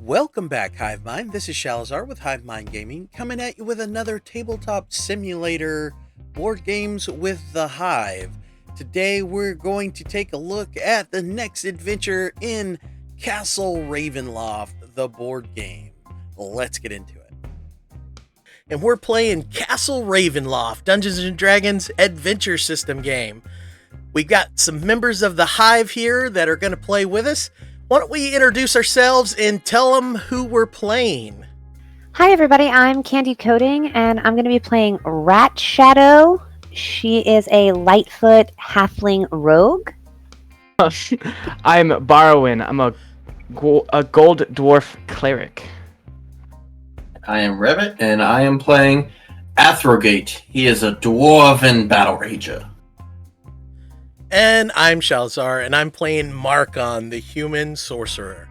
Welcome back, Hive Mind. This is Shalazar with Hive Mind Gaming, coming at you with another tabletop simulator board games with the Hive. Today we're going to take a look at the next adventure in Castle Ravenloft, the board game. Let's get into it. And we're playing Castle Ravenloft, Dungeons & Dragons adventure system game. We've got some members of the Hive here that are going to play with us. Why don't we introduce ourselves and tell them who we're playing? Hi everybody, I'm Candy Coding, and I'm going to be playing RATSHADOW. She is a Lightfoot halfling rogue. I'm BARROWIN. I'm a gold dwarf cleric. I am Revit, and I am playing ATHROGATE. He is a dwarven BATTLERAGER. And I'm Shalazar, and I'm playing MARCON, the human sorcerer.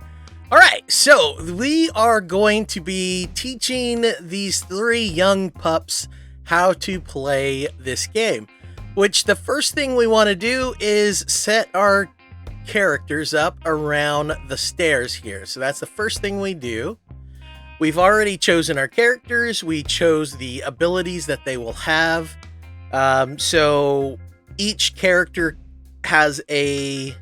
Alright, so we are going to be teaching these three young pups how to play this game. Which the first thing we want to do is set our characters up around the stairs here. So that's the first thing we do. We've already chosen our characters. We chose the abilities that they will have. So each character has a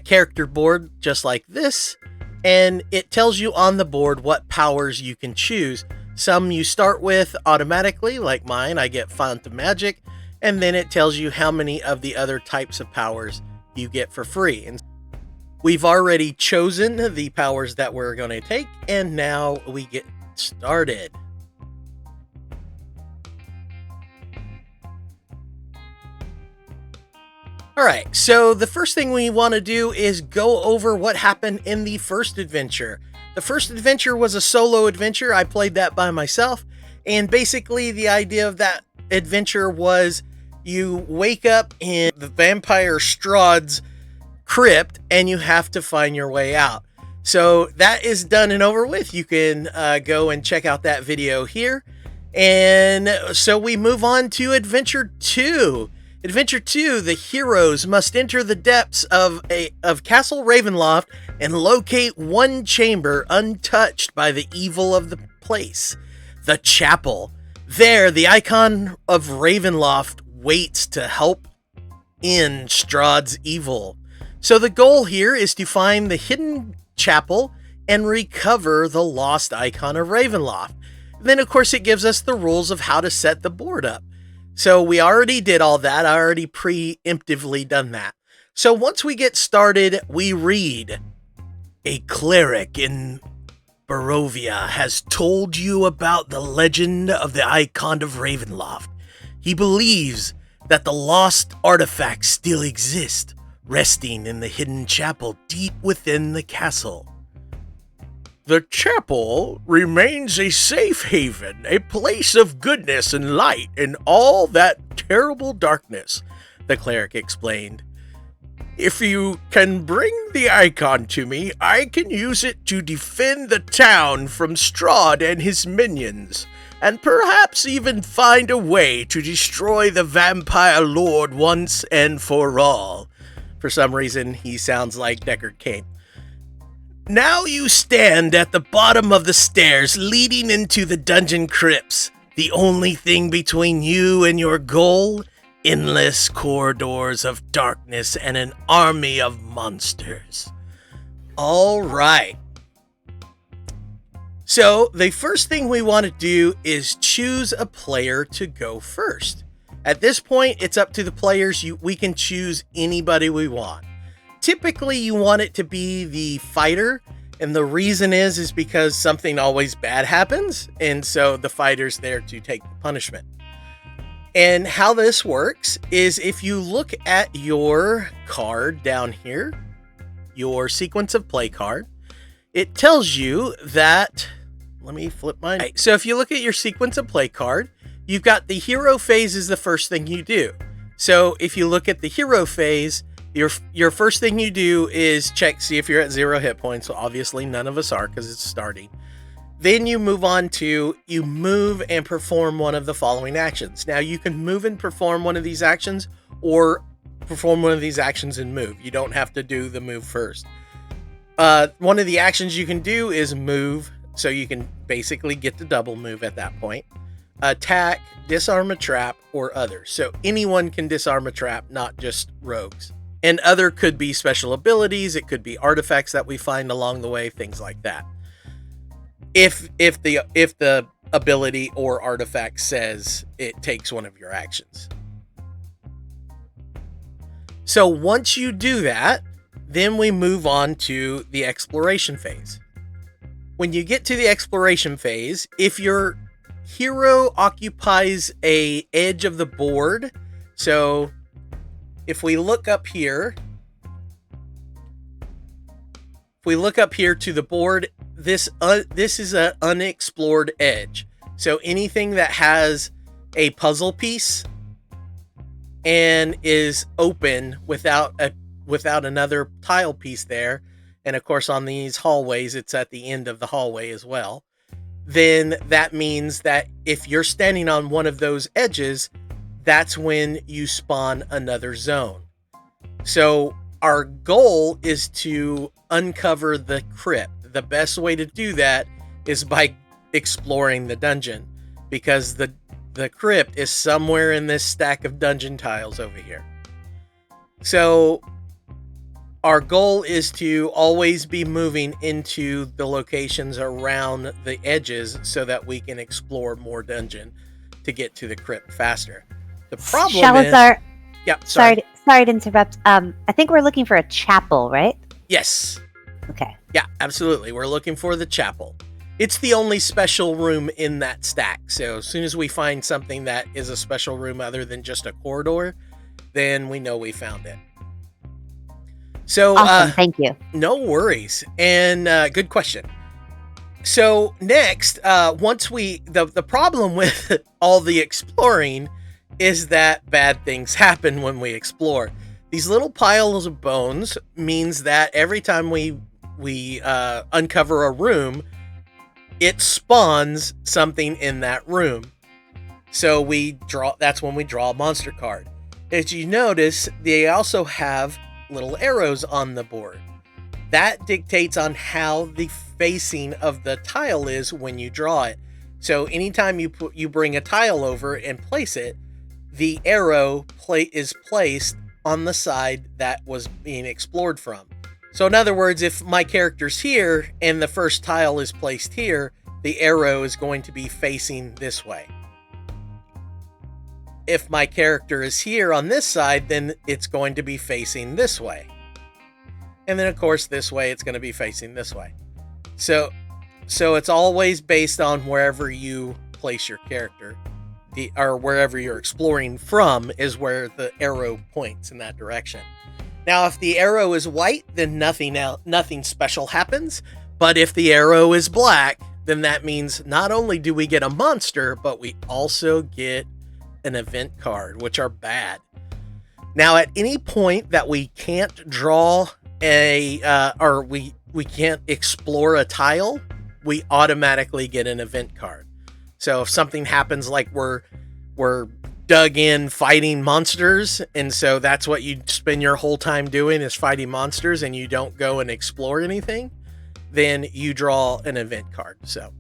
character board just like this, and it tells you on the board what powers you can choose. Some you start with automatically, like mine, I get Font of Magic, and then it tells you how many of the other types of powers you get for free. And we've already chosen the powers that we're going to take, and now we get started. Alright, so the first thing we want to do is go over what happened in the first adventure. The first adventure was a solo adventure. I played that by myself, and basically the idea of that adventure was you wake up in the vampire Strahd's crypt and you have to find your way out. So that is done and over with. You can go and check out that video here. And so we move on to Adventure 2. Adventure 2, the heroes must enter the depths of Castle Ravenloft and locate one chamber untouched by the evil of the place, the chapel. There, the icon of Ravenloft waits to help end Strahd's evil. So the goal here is to find the hidden chapel and recover the lost icon of Ravenloft. Then, of course, it gives us the rules of how to set the board up. So we already did all that. I already preemptively done that. So once we get started, we read, a cleric in Barovia has told you about the legend of the icon of Ravenloft. He believes that the lost artifacts still exist, resting in the hidden chapel deep within the castle. The chapel remains a safe haven, a place of goodness and light in all that terrible darkness, the cleric explained. If you can bring the icon to me, I can use it to defend the town from Strahd and his minions, and perhaps even find a way to destroy the vampire lord once and for all. For some reason, he sounds like Deckard Cain. Now you stand at the bottom of the stairs leading into the dungeon crypts. The only thing between you and your goal? Endless corridors of darkness and an army of monsters. All right. So the first thing we want to do is choose a player to go first. At this point, it's up to the players. We can choose anybody we want. Typically, you want it to be the fighter, and the reason is because something always bad happens, and so the fighter's there to take the punishment. And how this works is if you look at your card down here, your sequence of play card, it tells you that, let me flip mine. Right, so if you look at your sequence of play card, you've got the hero phase is the first thing you do. So if you look at the hero phase, your first thing you do is check, see if you're at 0 hit points. So obviously none of us are because it's starting. Then you move on to, you move and perform one of the following actions. Now you can move and perform one of these actions or perform one of these actions and move. You don't have to do the move first. One of the actions you can do is move, so you can basically get the double move at that point. Attack, disarm a trap, or other. So anyone can disarm a trap, not just rogues. And other could be special abilities, it could be artifacts that we find along the way, things like that. If the ability or artifact says it takes one of your actions. So once you do that, then we move on to the exploration phase. When you get to the exploration phase, if your hero occupies a edge of the board, so if we look up here, to the board, this is an unexplored edge. So anything that has a puzzle piece and is open without another tile piece there, and of course on these hallways it's at the end of the hallway as well, then that means that if you're standing on one of those edges, that's when you spawn another zone. So our goal is to uncover the crypt. The best way to do that is by exploring the dungeon, because the crypt is somewhere in this stack of dungeon tiles over here. So our goal is to always be moving into the locations around the edges so that we can explore more dungeon to get to the crypt faster. The problem Shalazar, is... Yeah, sorry to interrupt. I think we're looking for a chapel, right? Yes. Okay. Yeah, absolutely. We're looking for the chapel. It's the only special room in that stack. So as soon as we find something that is a special room other than just a corridor, then we know we found it. So, awesome. Thank you. No worries. And good question. So next, once the problem with all the exploring is that bad things happen when we explore. These little piles of bones means that every time we uncover a room, it spawns something in that room. So that's when we draw a monster card. As you notice, they also have little arrows on the board. That dictates on how the facing of the tile is when you draw it. So anytime you bring a tile over and place it, the arrow is placed on the side that was being explored from. So in other words, if my character's here and the first tile is placed here, the arrow is going to be facing this way. If my character is here on this side, then it's going to be facing this way. And then of course this way it's going to be facing this way. So it's always based on wherever you place your character. Or wherever you're exploring from is where the arrow points in that direction. Now, if the arrow is white, then nothing special happens. But if the arrow is black, then that means not only do we get a monster, but we also get an event card, which are bad. Now, at any point that we can't draw or we can't explore a tile, we automatically get an event card. So if something happens like we're dug in fighting monsters, and so that's what you spend your whole time doing is fighting monsters, and you don't go and explore anything, then you draw an event card. So,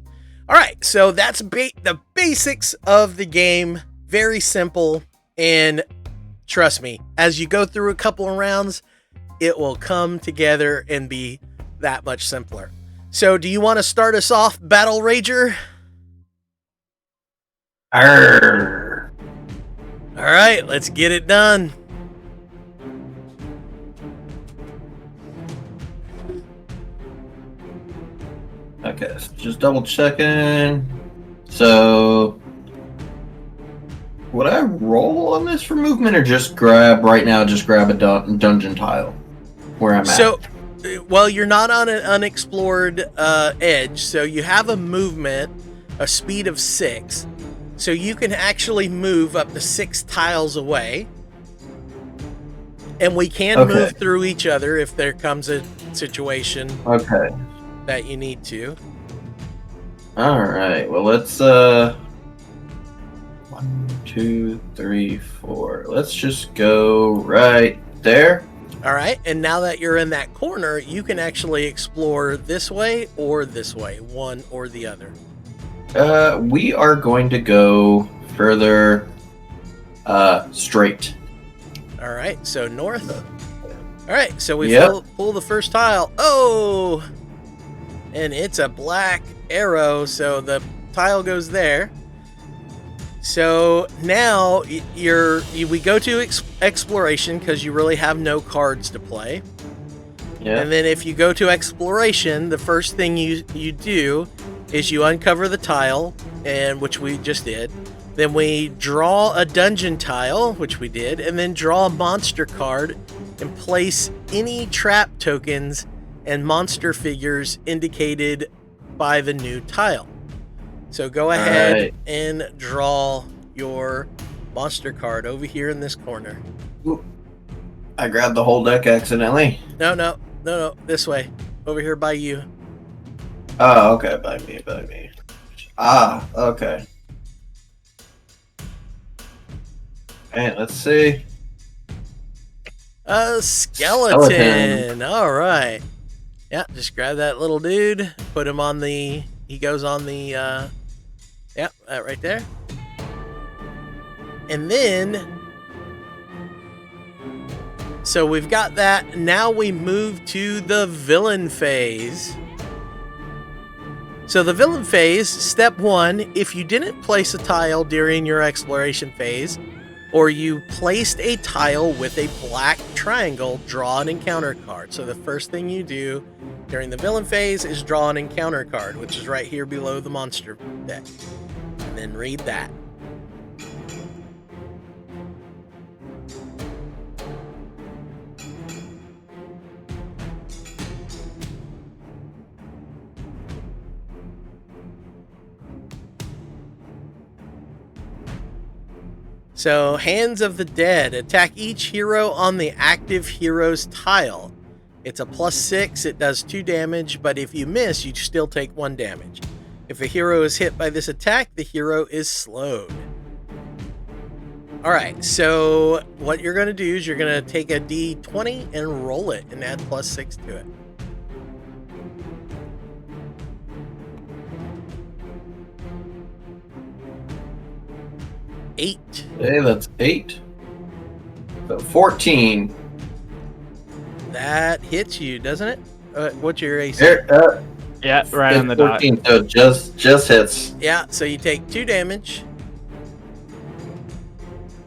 all right, so that's the basics of the game. Very simple, and trust me, as you go through a couple of rounds, it will come together and be that much simpler. So do you want to start us off, Battle Rager? Arr. All right, let's get it done. Okay, so just double checking. So, would I roll on this for movement or just grab a dungeon tile where I'm at? So, well, you're not on an unexplored edge, so you have a movement, a speed of 6. So you can actually move up to 6 tiles away. And we can move through each other if there comes a situation that you need to. Alright, well let's 1, 2, 3, 4. Let's just go right there. All right, and now that you're in that corner, you can actually explore this way or this way, one or the other. We are going to go further straight. All right, so north. All right, so we Yep. pull the first tile. Oh, and it's a black arrow, so the tile goes there. So now we go to exploration because you really have no cards to play. Yeah. And then if you go to exploration, the first thing you do is you uncover the tile, and which we just did. Then we draw a dungeon tile, which we did, and then draw a monster card and place any trap tokens and monster figures indicated by the new tile. So go ahead Alright. and draw your monster card over here in this corner. Oop. I grabbed the whole deck accidentally. No, this way. Over here by you. Oh, okay, by me. Ah, okay. And let's see. A skeleton. All right. Yeah, just grab that little dude. Put him on the... He goes on the... yeah, that right there. And then... So we've got that. Now we move to the villain phase. So the villain phase, step 1, if you didn't place a tile during your exploration phase, or you placed a tile with a black triangle, draw an encounter card. So the first thing you do during the villain phase is draw an encounter card, which is right here below the monster deck. And then read that. So, Hands of the Dead. Attack each hero on the active hero's tile. It's a +6, it does 2 damage, but if you miss, you still take 1 damage. If a hero is hit by this attack, the hero is slowed. Alright, so what you're going to do is you're going to take a D20 and roll it and add +6 to it. Eight. Okay, that's 8. So 14. That hits you, doesn't it? What's your AC? There, Yeah, right on the it's dot. 14, so just hits. Yeah, so you take 2 damage.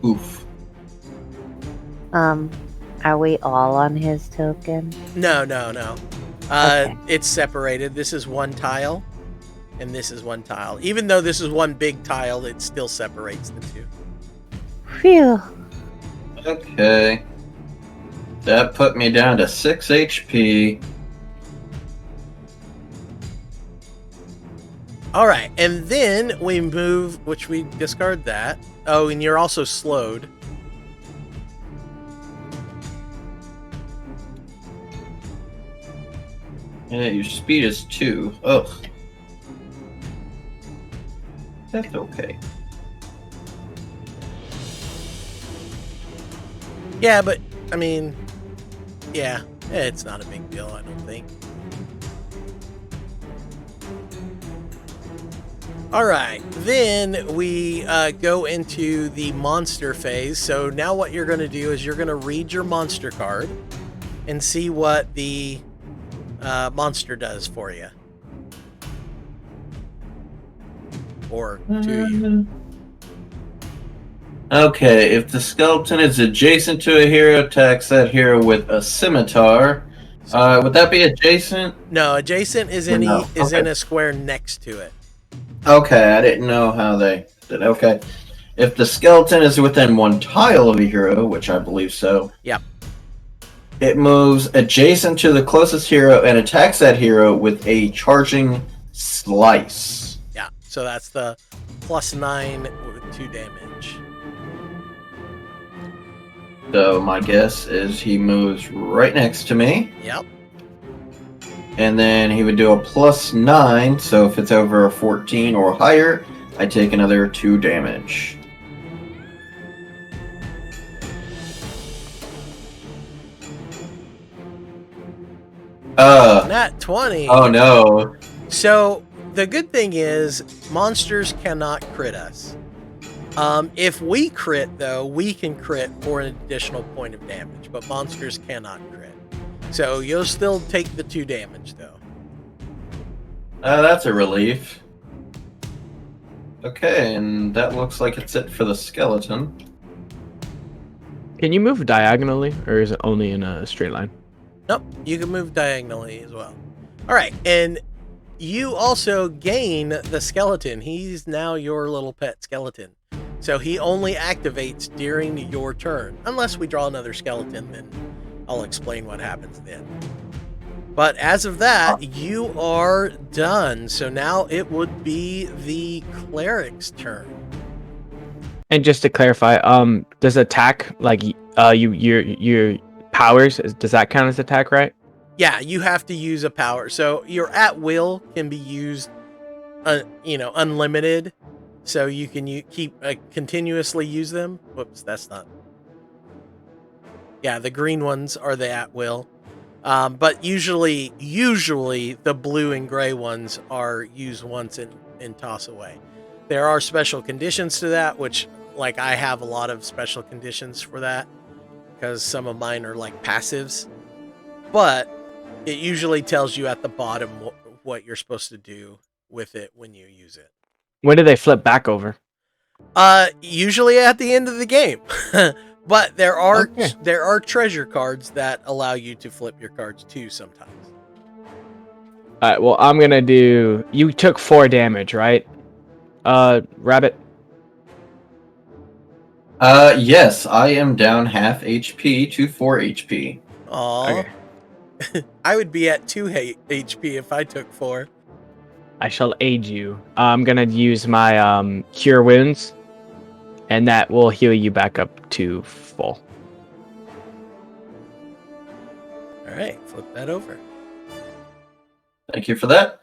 Oof. Are we all on his token? No. Okay. It's separated. This is one tile, and this is one tile. Even though this is one big tile, it still separates the two. Phew. Okay. That put me down to 6 HP. All right, and then we move, which we discard that. Oh, and you're also slowed. Yeah, your speed is 2. Ugh. That's okay. Yeah, but, I mean, yeah, it's not a big deal, I don't think. Alright, then we go into the monster phase. So now what you're going to do is you're going to read your monster card and see what the monster does for you. Or to you. Okay, if the skeleton is adjacent to a hero, attacks that hero with a scimitar. Would that be adjacent? No, adjacent is No, in okay. a square next to it. Okay, I didn't know how they did. Okay. If the skeleton is within 1 tile of a hero, which I believe so. Yep. It moves adjacent to the closest hero and attacks that hero with a charging slice. Yeah, so that's the +9 with 2 damage. So my guess is he moves right next to me. Yep. And then he would do a +9, so if it's over a 14 or higher, I take another 2 damage. Nat 20. Oh no. So the good thing is monsters cannot crit us. If we crit, though, we can crit for an additional point of damage, but monsters cannot crit. So you'll still take the 2 damage, though. That's a relief. Okay, and that looks like it's it for the skeleton. Can you move diagonally, or is it only in a straight line? Nope, you can move diagonally as well. All right, and you also gain the skeleton. He's now your little pet skeleton. So he only activates during your turn. Unless we draw another skeleton, then I'll explain what happens then. But as of that, you are done. So now it would be the cleric's turn. And just to clarify, does attack like your powers, does that count as attack, right? Yeah, you have to use a power. So your at will can be used, unlimited. So you can keep continuously use them. Whoops, that's not. Yeah, the green ones are the at will. But usually the blue and gray ones are used once and toss away. There are special conditions to that, which, like, I have a lot of special conditions for that because some of mine are like passives. But it usually tells you at the bottom what you're supposed to do with it when you use it. When do they flip back over? Usually at the end of the game. But there are treasure cards that allow you to flip your cards too sometimes. All right, well, I'm gonna do. You took 4 damage, right? Rabbit. Yes, I am down half HP to 4 HP. Aw. Okay. I would be at 2 HP if I took 4. I shall aid you. I'm gonna use my cure wounds, and that will heal you back up to full. All right, flip that over. Thank you for that.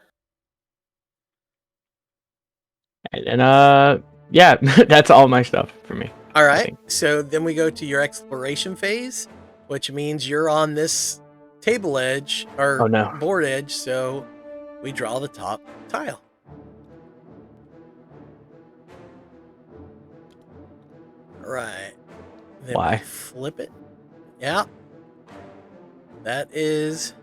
And yeah, that's all my stuff for me. All right, so then we go to your exploration phase, which means you're on this table edge or board edge, so we draw the top tile. All right. Then Why? Flip it. Yeah. That is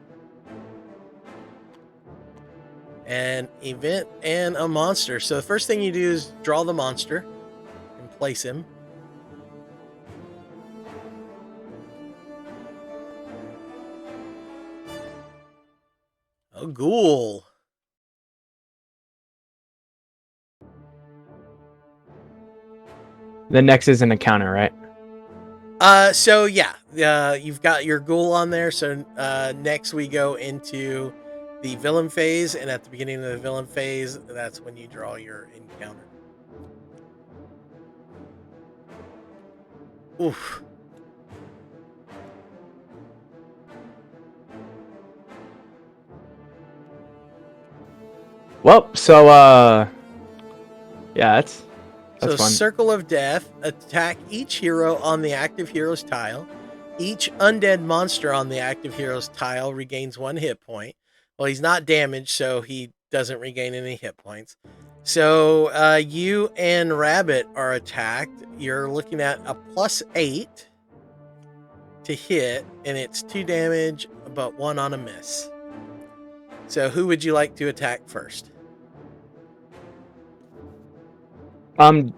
an event and a monster. So the first thing you do is draw the monster and place him. A ghoul. The next is an encounter, right? So yeah, you've got your ghoul on there. So next we go into the villain phase, and at the beginning of the villain phase, that's when you draw your encounter. Oof. Well, so yeah, that's So fun. Circle of Death, attack each hero on the active hero's tile. Each undead monster on the active hero's tile regains 1 hit point. Well, he's not damaged, so he doesn't regain any hit points. So you and Rabbit are attacked. You're looking at a +8 to hit, and it's 2 damage, but 1 on a miss. So who would you like to attack first?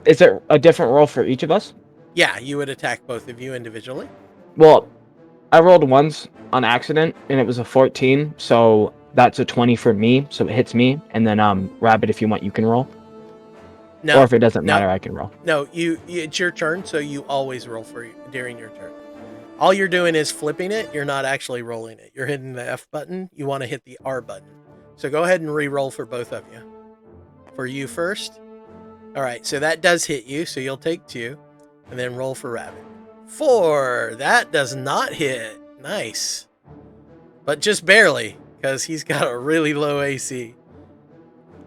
Is there a different roll for each of us? Yeah, you would attack both of you individually. Well, I rolled once on accident, and it was a 14, so that's a 20 for me, so it hits me. And then, Rabbit, if you want, you can roll. No, or if it doesn't matter, I can roll. No, it's your turn, so you always roll during your turn. All you're doing is flipping it. You're not actually rolling it. You're hitting the F button. You want to hit the R button. So go ahead and re-roll for both of you. For you first. All right, so that does hit you, so you'll take 2, and then roll for Rabbit. 4. That does not hit. Nice. But just barely, because he's got a really low AC.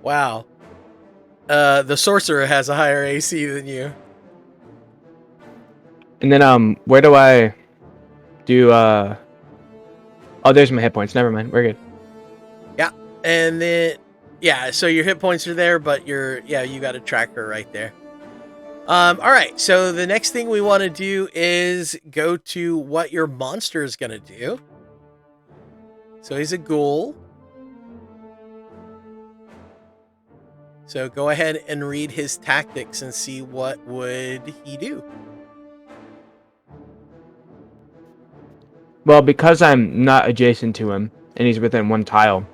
Wow. The Sorcerer has a higher AC than you. And then, where do I do, oh, Oh, there's my hit points. Never mind. We're good. Yeah. And then, yeah, so your hit points are there, but you got a tracker right there. All right. So the next thing we want to do is go to what your monster is going to do. So he's a ghoul. So go ahead and read his tactics and see what would he do. Well, because I'm not adjacent to him and he's within 1 tile,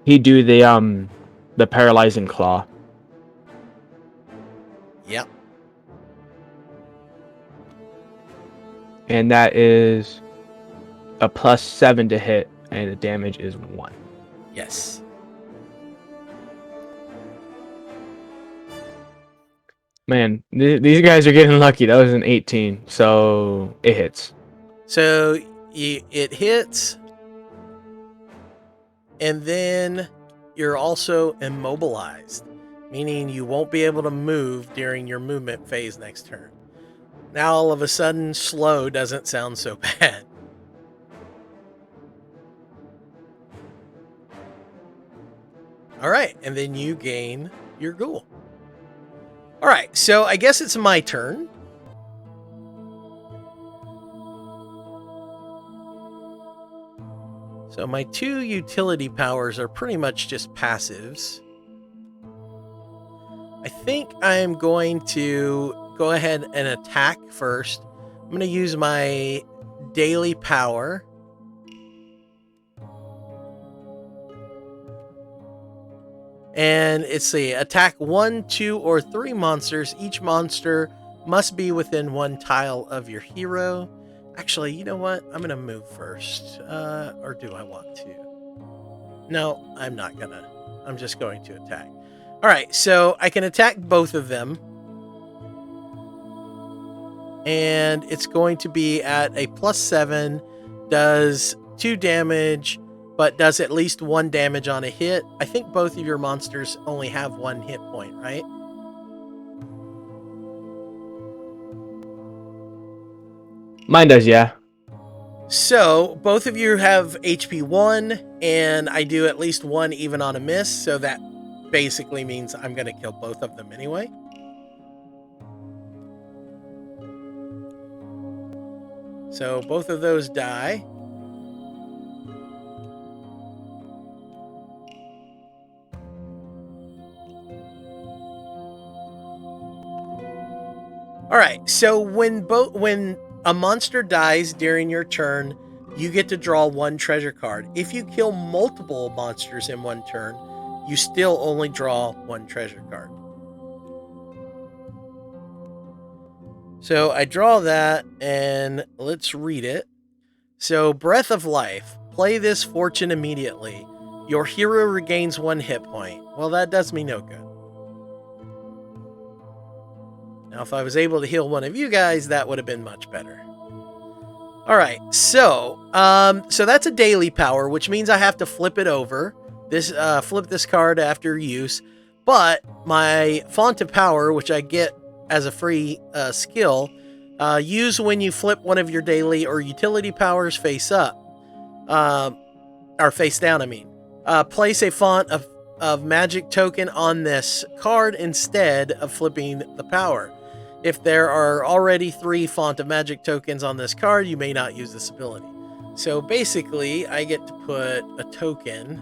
he'd do the paralyzing claw. Yep. And that is a +7 to hit, and the damage is 1. Yes. Man, these guys are getting lucky. That was an 18, so it hits. So it hits, and then you're also immobilized, meaning you won't be able to move during your movement phase next turn. Now all of a sudden, slow doesn't sound so bad. All right, and then you gain your ghoul. All right, so I guess it's my turn. So my 2 utility powers are pretty much just passives. I think I'm going to go ahead and attack first. I'm going to use my daily power. And it's the attack 1, 2, or 3 monsters. Each monster must be within 1 tile of your hero. Actually, you know what? I'm going to move first. Or do I want to? No, I'm not going to. I'm just going to attack. All right, so I can attack both of them. And it's going to be at a +7. Does 2 damage, but does at least 1 damage on a hit. I think both of your monsters only have 1 hit point, right? Mine does, yeah. So both of you have HP 1, and I do at least 1 even on a miss, so that basically means I'm going to kill both of them anyway. So both of those die. All right, so when a monster dies during your turn, you get to draw 1 treasure card. If you kill multiple monsters in 1 turn, you still only draw 1 treasure card. So I draw that, and let's read it. So, Breath of Life. Play this fortune immediately. Your hero regains 1 hit point. Well, that does me no good. Now, if I was able to heal one of you guys, that would have been much better. All right, so that's a daily power, which means I have to flip it over. Flip this card after use. But my Font of Power, which I get as a free skill, use when you flip one of your daily or utility powers face up, or face down. I mean, place a font of magic token on this card instead of flipping the power. If there are already 3 Font of Magic tokens on this card, you may not use this ability. So basically, I get to put a token,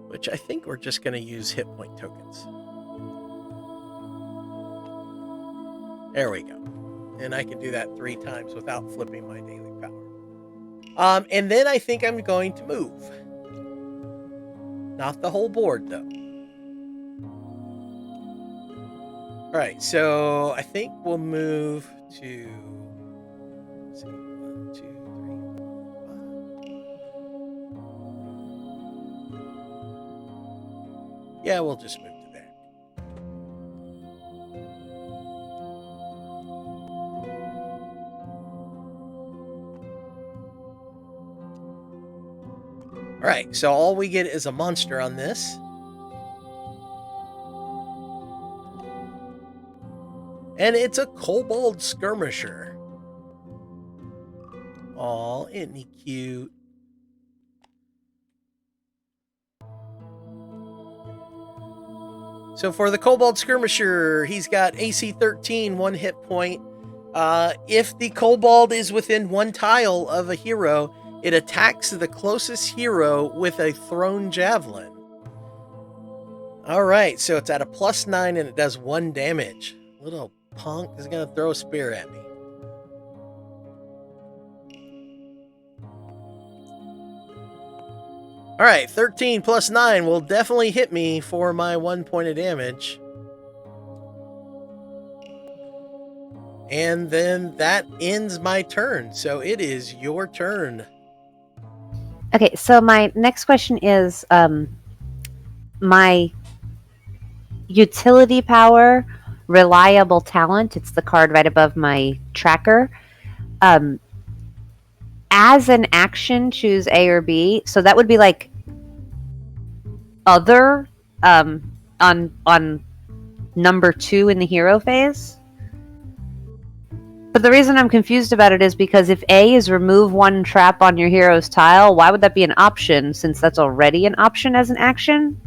which I think we're just going to use hit point tokens. There we go. And I can do that 3 times without flipping my daily power. And then I think I'm going to move. Not the whole board, though. All right, so I think we'll move to, let's see, 1, 2, 3, 4, 5. Yeah, we'll just move to there. All right, so all we get is a monster on this. And it's a Kobold Skirmisher. Aw, isn't he cute? So for the Kobold Skirmisher, he's got AC 13, 1 hit point. If the Kobold is within 1 tile of a hero, it attacks the closest hero with a thrown javelin. Alright, so it's at a +9 and it does 1 damage. Little punk is going to throw a spear at me. Alright, 13 plus 9 will definitely hit me for my 1 point of damage. And then that ends my turn. So it is your turn. Okay, so my next question is my utility power, reliable talent. It's the card right above my tracker. As an action, choose A or B. So that would be like other on number 2 in the hero phase. But the reason I'm confused about it is because if A is remove 1 trap on your hero's tile, why would that be an option since that's already an option as an action?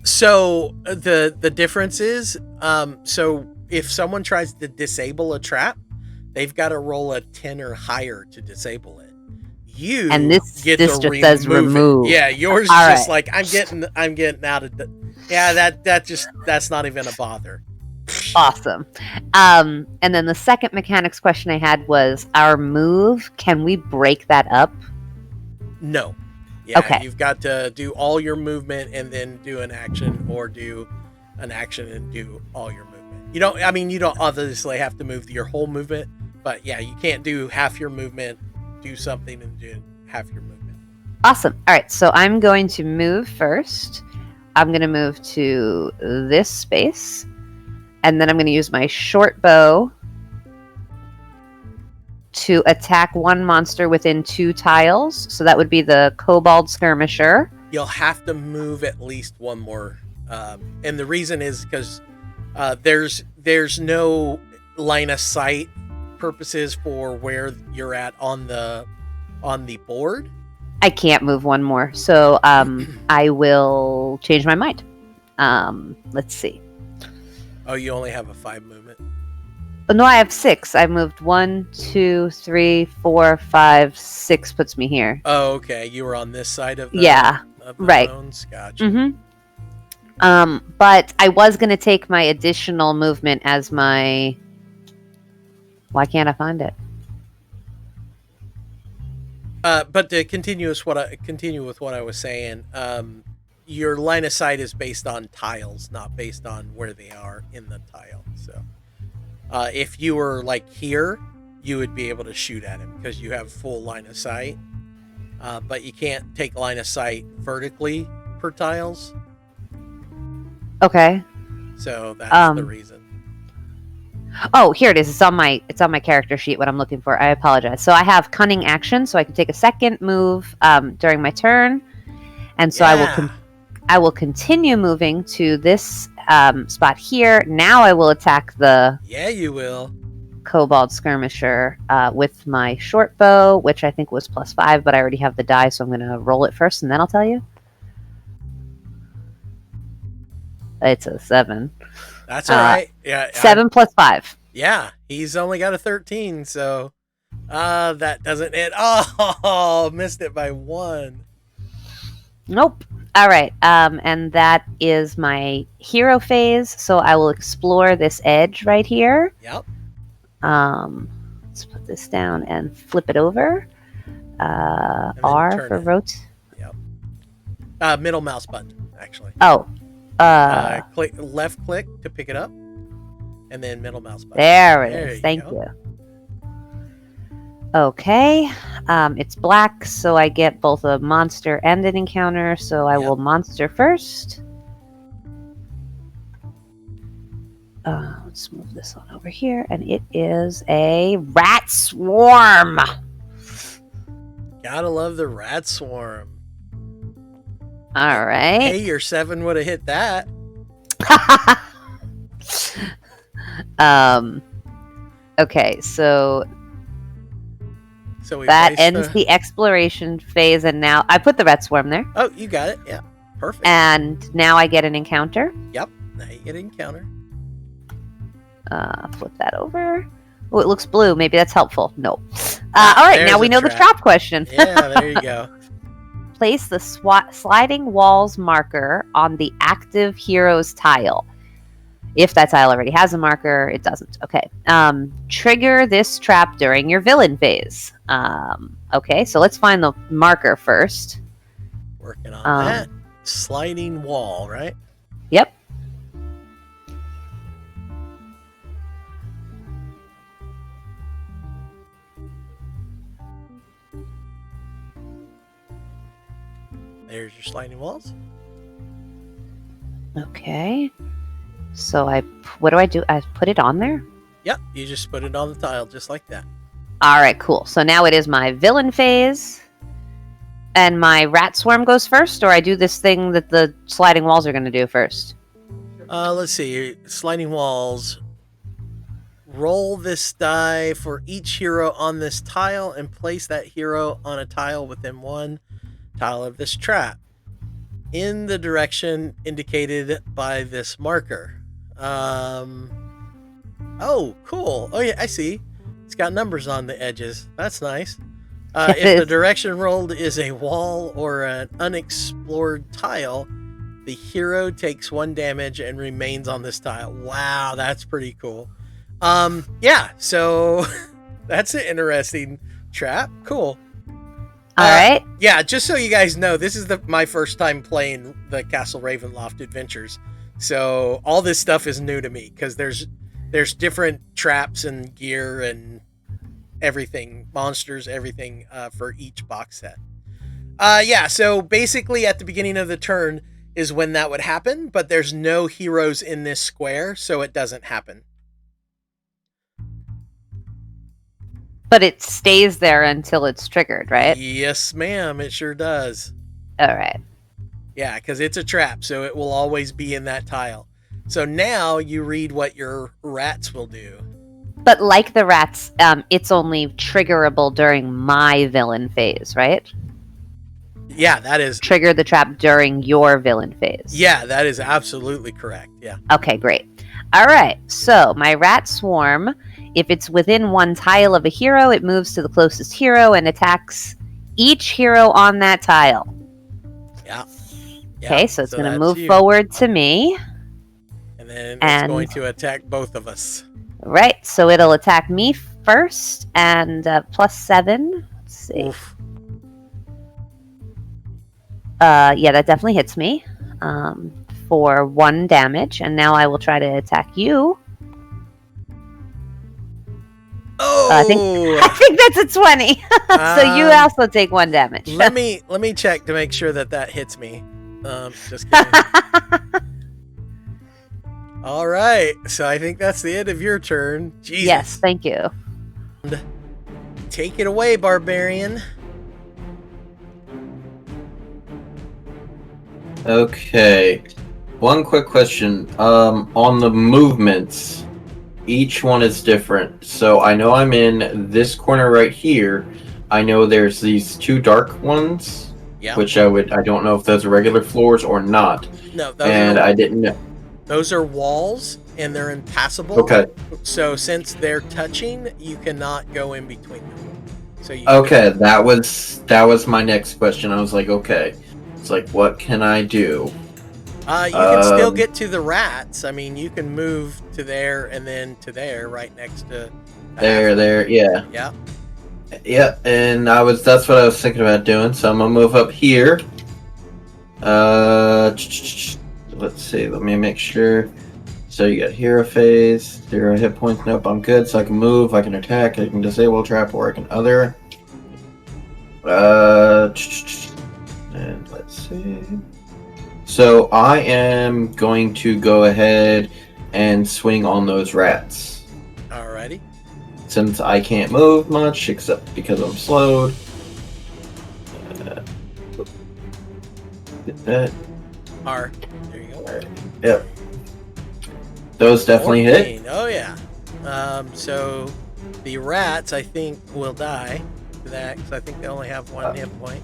So the difference is, so if someone tries to disable a trap, they've got to roll a 10 or higher to disable it. You and this get this to just says remove. Yeah, yours is All just right. like I'm getting out of that's not even a bother. Awesome. And then the second mechanics question I had was our move. Can we break that up? No. Yeah, Okay. You've got to do all your movement and then do an action, or do an action and do all your movement. You don't obviously have to move your whole movement, but yeah, you can't do half your movement, do something, and do half your movement. Awesome. All right. So I'm going to move first. I'm going to move to this space. And then I'm going to use my short bow to attack 1 monster within 2 tiles. So that would be the Kobold Skirmisher. You'll have to move at least 1 more. And the reason is because there's no line of sight purposes for where you're at on the board. I can't move 1 more. So I will change my mind. Let's see. Oh, you only have a 5 movement. Oh, no, I have 6. I moved 1, 2, 3, 4, 5, 6 puts me here. Oh, okay. You were on this side of the, of the right. bones. Gotcha. Mm-hmm. But I was going to take my additional movement as my... Why can't I find it? But to continue with what I was saying, your line of sight is based on tiles, not based on where they are in the tile. So if you were like here, you would be able to shoot at him because you have full line of sight. But you can't take line of sight vertically per tiles. Okay. So that's the reason. Oh, here it is. It's on my character sheet. What I'm looking for. I apologize. So I have cunning action, so I can take a second move during my turn, and so I will continue moving to this spot here. Now I will attack the you will Kobold Skirmisher with my short bow, which I think was +5, but I already have the die, so I'm going to roll it first, and then I'll tell you. It's a 7. That's all right. Yeah, 7 plus 5. Yeah, he's only got a 13, so that doesn't hit. Oh, missed it by 1. Nope. All right. And that is my hero phase. So I will explore this edge right here. Yep. Let's put this down and flip it over. R for rotate. Yep. Middle mouse button, actually. Oh. Left click to pick it up, and then middle mouse button. There it is. Thank you. Okay. It's black, so I get both a monster and an encounter, so I will monster first. Let's move this on over here, and it is a rat swarm. Gotta love the rat swarm. All right. Hey, your 7 would have hit that. Okay, so So we That place ends the exploration phase, and now I put the rat swarm there. Oh, you got it. Yeah, perfect. And now I get an encounter. Yep. Now you get an encounter. Flip that over. Oh, it looks blue. Maybe that's helpful. No. All right, now we know the trap question. Yeah, there you go. Place the sliding walls marker on the active hero's tile. If that tile already has a marker, it doesn't. Okay. Trigger this trap during your villain phase. Okay, so let's find the marker first. Working on that. Sliding wall, right? Yep. There's your sliding walls. Okay. So what do I do? I put it on there? Yep, you just put it on the tile just like that. All right, cool. So now it is my villain phase. And my rat swarm goes first, or I do this thing that the sliding walls are going to do first? Let's see. Sliding walls. Roll this die for each hero on this tile and place that hero on a tile within one tile of this trap in the direction indicated by this marker. Oh, cool. Oh, yeah, I see. It's got numbers on the edges. That's nice. If the direction rolled is a wall or an unexplored tile, the hero takes 1 damage and remains on this tile. Wow, that's pretty cool. Yeah, so that's an interesting trap. Cool. All right. Yeah, just so you guys know, this is my first time playing the Castle Ravenloft adventures. So all this stuff is new to me because there's different traps and gear and everything, monsters, everything for each box set. Yeah, so basically at the beginning of the turn is when that would happen, but there's no heroes in this square, so it doesn't happen. But it stays there until it's triggered, right? Yes, ma'am, it sure does. All right. Yeah, because it's a trap, so it will always be in that tile. So now you read what your rats will do. But like the rats, it's only triggerable during my villain phase, right? Yeah, that is... Trigger the trap during your villain phase. Yeah, that is absolutely correct. Yeah. Okay, great. All right, so my rat swarm, if it's within 1 tile of a hero, it moves to the closest hero and attacks each hero on that tile. Yeah. Okay, so it's going to move forward to me. And then it's going to attack both of us. Right, so it'll attack me first, and +7. Let's see. Oof. Yeah, that definitely hits me for 1 damage, and now I will try to attack you. Oh, I think that's a 20. So you also take 1 damage. let me check to make sure that hits me. Just kidding. All right, so I think that's the end of your turn. Jesus. Yes, thank you. Take it away, barbarian. Okay. One quick question. On the movements, each one is different. So I know I'm in this corner right here. I know there's these 2 dark ones, which I don't know if those are regular floors or not. No, I didn't know. Those are walls, and they're impassable. Okay. So since they're touching, you cannot go in between them. So that was my next question. I was like, okay, it's like, what can I do? You can still get to the rats. I mean, you can move to there and then to there, right next to there. Yeah. Yeah. Yeah, and that's what I was thinking about doing. So I'm gonna move up here. Let's see. Let me make sure. So you got hero phase, 0 hit points. Nope, I'm good. So I can move, I can attack, I can disable trap, or I can other. And let's see. So I am going to go ahead and swing on those rats. Alrighty. Since I can't move much, except because I'm slowed. Get that. R. There you go. Right. Yep. Those definitely 14. hit. Oh yeah. So the rats, I think, will die. to that because I think they only have one hit point.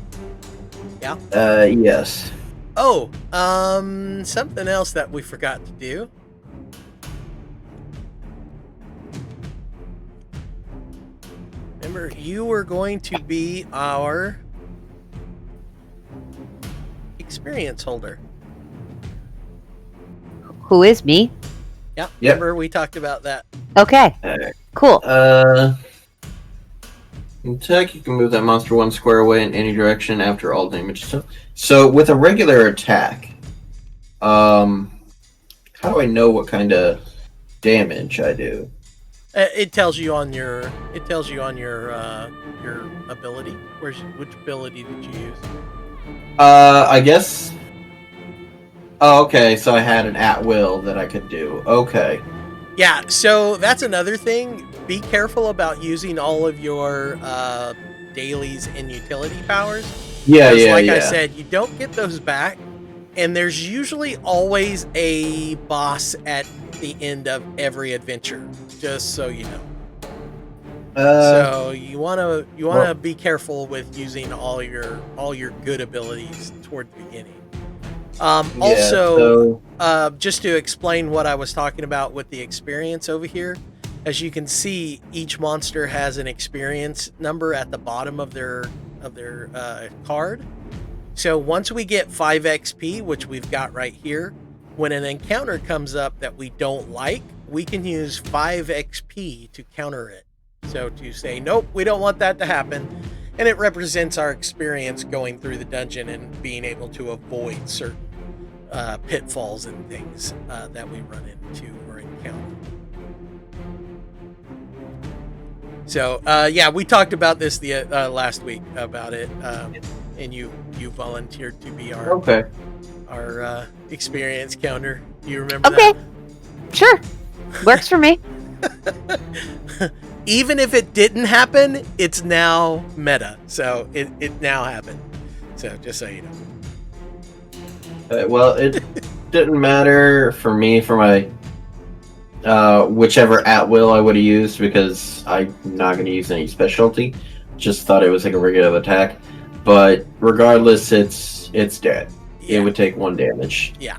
Yeah. Yes. Oh, something else that we forgot to do. Remember, you were going to be our experience holder. Who is me? Yeah. Yep. Remember, we talked about that. Okay. Cool. In attack, you can move that monster 1 square away in any direction after all damage is done. So, with a regular attack, how do I know what kind of damage I do? It tells you on your. It tells you on your ability. Which ability did you use? I guess. Oh, okay. So I had an at will that I could do. Okay. Yeah. So that's another thing. Be careful about using all of your dailies and utility powers. Yeah, Because yeah, like yeah. I said, you don't get those back, and there's usually always a boss at the end of every adventure. Just so you know. So you wanna be careful with using all your good abilities toward the beginning. Also, just to explain what I was talking about with the experience over here, as you can see, each monster has an experience number at the bottom of their card. So once we get 5 XP, which we've got right here, when an encounter comes up that we don't like, we can use 5 XP to counter it. So to say, nope, we don't want that to happen. And it represents our experience going through the dungeon and being able to avoid certain pitfalls and things that we run into or encounter. So, yeah, we talked about this the last week about it, and you volunteered to be our experience counter. Do you remember that? Okay. Sure. Works for me. Even if it didn't happen, it's now meta. So it now happened. So just so you know. Well, it didn't matter for me for my whichever at will I would have used because I'm not going to use any specialty. Just thought it was like a regular attack. But regardless, it's dead. Yeah. It would take 1 damage. Yeah.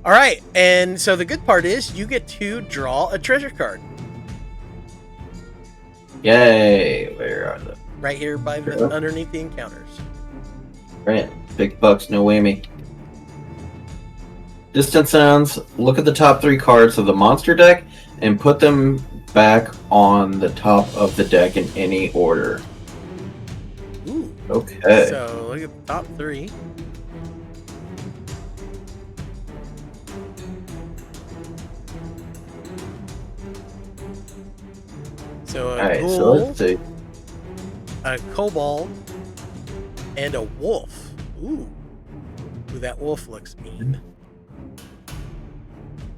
All right, and so the good part is you get to draw a treasure card. Yay! Where are they? Right here by the underneath the encounters. Right. Big bucks, no whammy. Distance sounds. Look at the top 3 cards of the monster deck and put them back on the top of the deck in any order. Ooh. Okay. So look at the top 3. So a Alright, ghoul, so let's see. a kobold, and a wolf. Ooh, that wolf looks mean.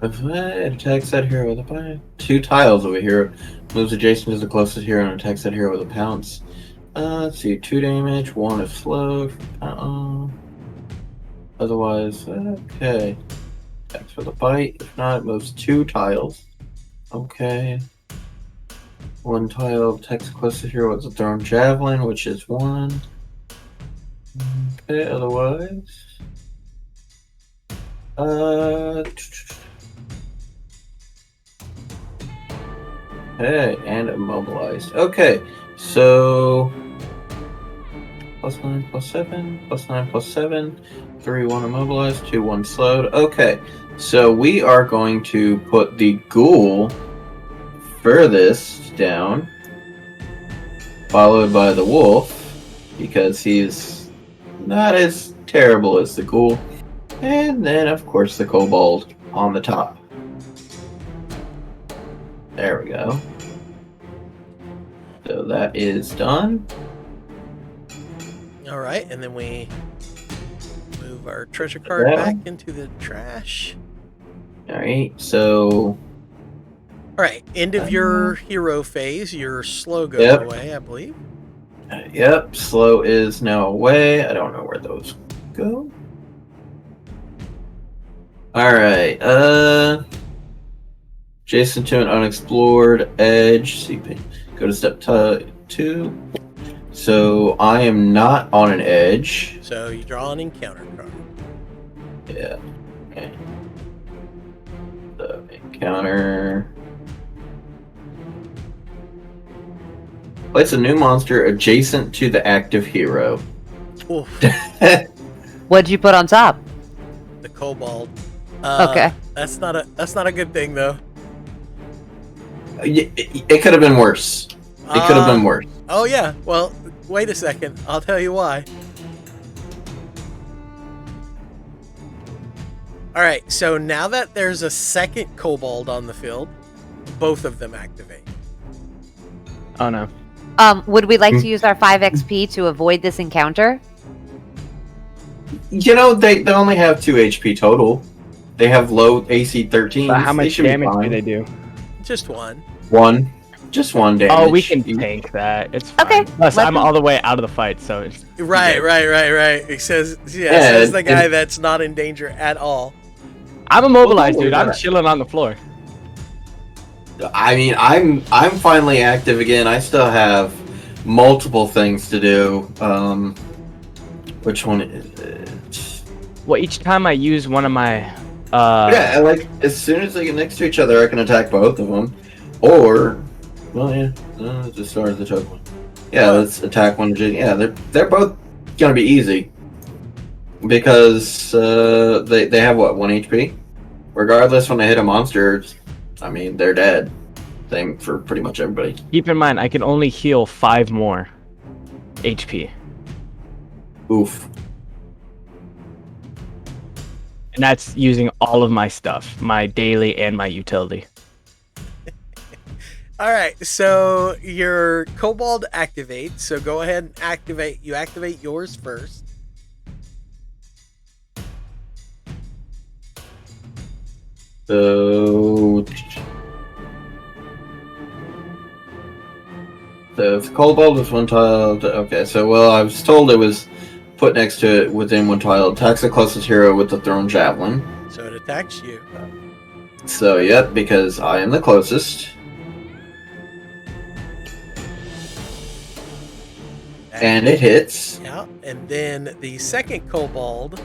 If it attacks that hero with a pounce. 2 tiles of a hero. Moves adjacent to the closest hero and attacks that hero with a pounce. Let's see, 2 damage, 1 is slowed. Otherwise, okay. Attacks with a bite. If not, it moves 2 tiles. Okay. 1 tile attacks the closest hero with a thrown javelin, which is 1. Okay, otherwise. Hey, and immobilized. Okay, so +9, +7, +9, +7, 3, 1 immobilized, 2, 1 slowed. Okay, so we are going to put the ghoul furthest down, followed by the wolf, because he's not as terrible as the ghoul, and then of course the kobold on the top. There we go. So that is done. All right, and then we move our treasure card back into the trash. All right, so. All right, end of your hero phase. Your slow goes Yep. away, I believe. Yep, slow is now away. I don't know where those go. All right, Adjacent to an unexplored edge. CP. Go to step 2. So I am not on an edge. So you draw an encounter card. Yeah. Okay. The encounter. Place a new monster adjacent to the active hero. Oof, What'd you put on top? the kobold. Okay. That's not a good thing though. It could have been worse. It could have been worse. Oh yeah. Well, wait a second. I'll tell you why. All right. So now that there's a second kobold on the field, both of them activate. Oh no. Would we like to use our 5 XP to avoid this encounter? You know, they only have 2 HP total. They have low AC 13. But how much damage do they do? Just one. One. Just one damage. Oh, we can tank that. It's fine. Okay, Plus, let I'm them- all the way out of the fight, so it's Right. It says, it says the guy that's not in danger at all. I'm immobilized, Well, dude. I'm alright. chilling on the floor. I mean, I'm finally active again. I still have multiple things to do. Which one is it? Well, each time I use one of my Yeah, like as soon as they get next to each other, I can attack both of them. Or, well, yeah, just start as the choke one. Yeah, let's attack one. Yeah, they're both gonna be easy because they have what, 1 HP. Regardless, when they hit a monster, I mean, they're dead. Same for pretty much everybody. keep in mind I can only heal 5 more HP. Oof. And that's using all of my stuff, my daily and my utility. All right. So your kobold activates. So go ahead and activate. You activate yours first. So the kobold is 1 tile. Okay, so well, I was told it was put next to it within 1 tile. Attacks the closest hero with the thrown javelin. So it attacks you. So yep, because I am the closest, and it hits. Yeah. And then the second kobold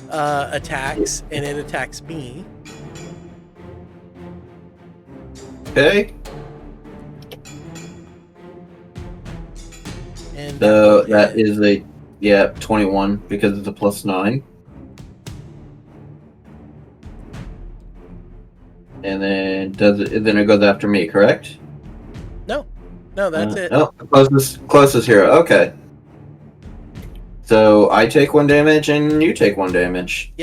attacks, and it attacks me. Okay. And So that is a 21 because it's a +9. And then then it goes after me, correct? no, that's it. No, closest hero. Okay. So I take 1 damage and you take 1 damage.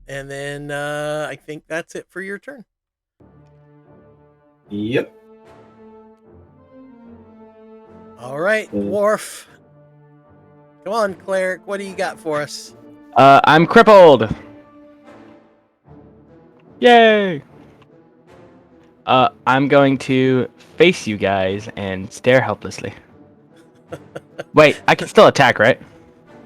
And then I think that's it for your turn. Yep. All right, Dwarf. Come on, Cleric. What do you got for us? I'm crippled. Yay! I'm going to face you guys and stare helplessly. Wait, I can still attack, right?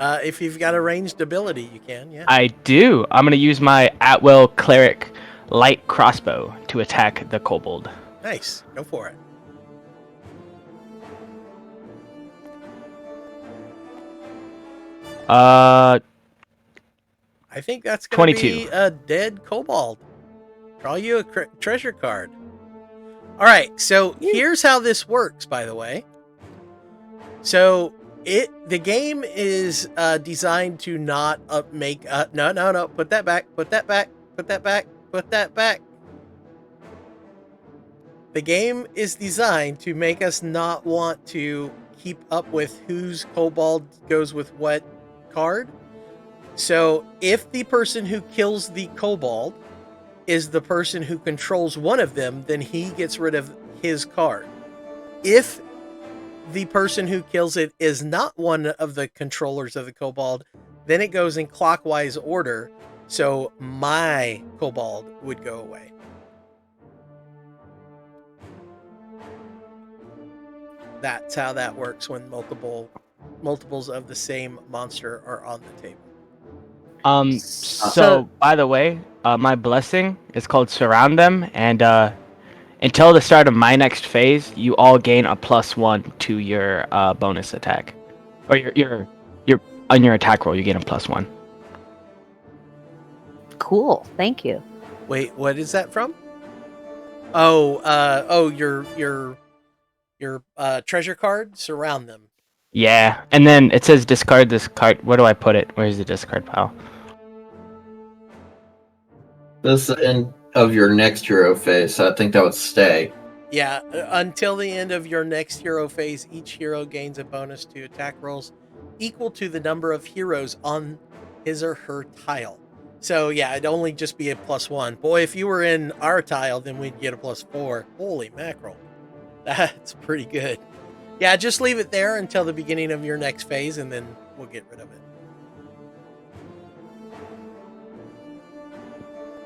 If you've got a ranged ability, you can, yeah. I do. I'm going to use my at-will cleric light crossbow to attack the kobold. Nice. Go for it. Uh, I think that's going to 22. be a dead kobold. Draw you a treasure card. All right, so here's how this works, by the way. So the game is designed to not make no, put that back, put that back, put that back, put that back. The game is designed to make us not want to keep up with whose kobold goes with what card. So if the person who kills the kobold is the person who controls one of them, then he gets rid of his card. If the person who kills it is not one of the controllers of the kobold, then it goes in clockwise order. So my kobold would go away. That's how that works when multiples of the same monster are on the table. So by the way, my blessing is called Surround Them, and until the start of my next phase, you all gain a +1 to your bonus attack, or your on your attack roll, you gain a +1. Cool. Thank you. Wait, what is that from? Oh, your treasure card. Surround them. Yeah, and then it says discard this card. Where do I put it? Where's the discard pile? This is the end of your next hero phase, so I think that would stay. Yeah, until the end of your next hero phase, each hero gains a bonus to attack rolls equal to the number of heroes on his or her tile. So yeah, it'd only just be a +1. Boy, if you were in our tile, then we'd get a +4. Holy mackerel. That's pretty good. Yeah, just leave it there until the beginning of your next phase, and then we'll get rid of it.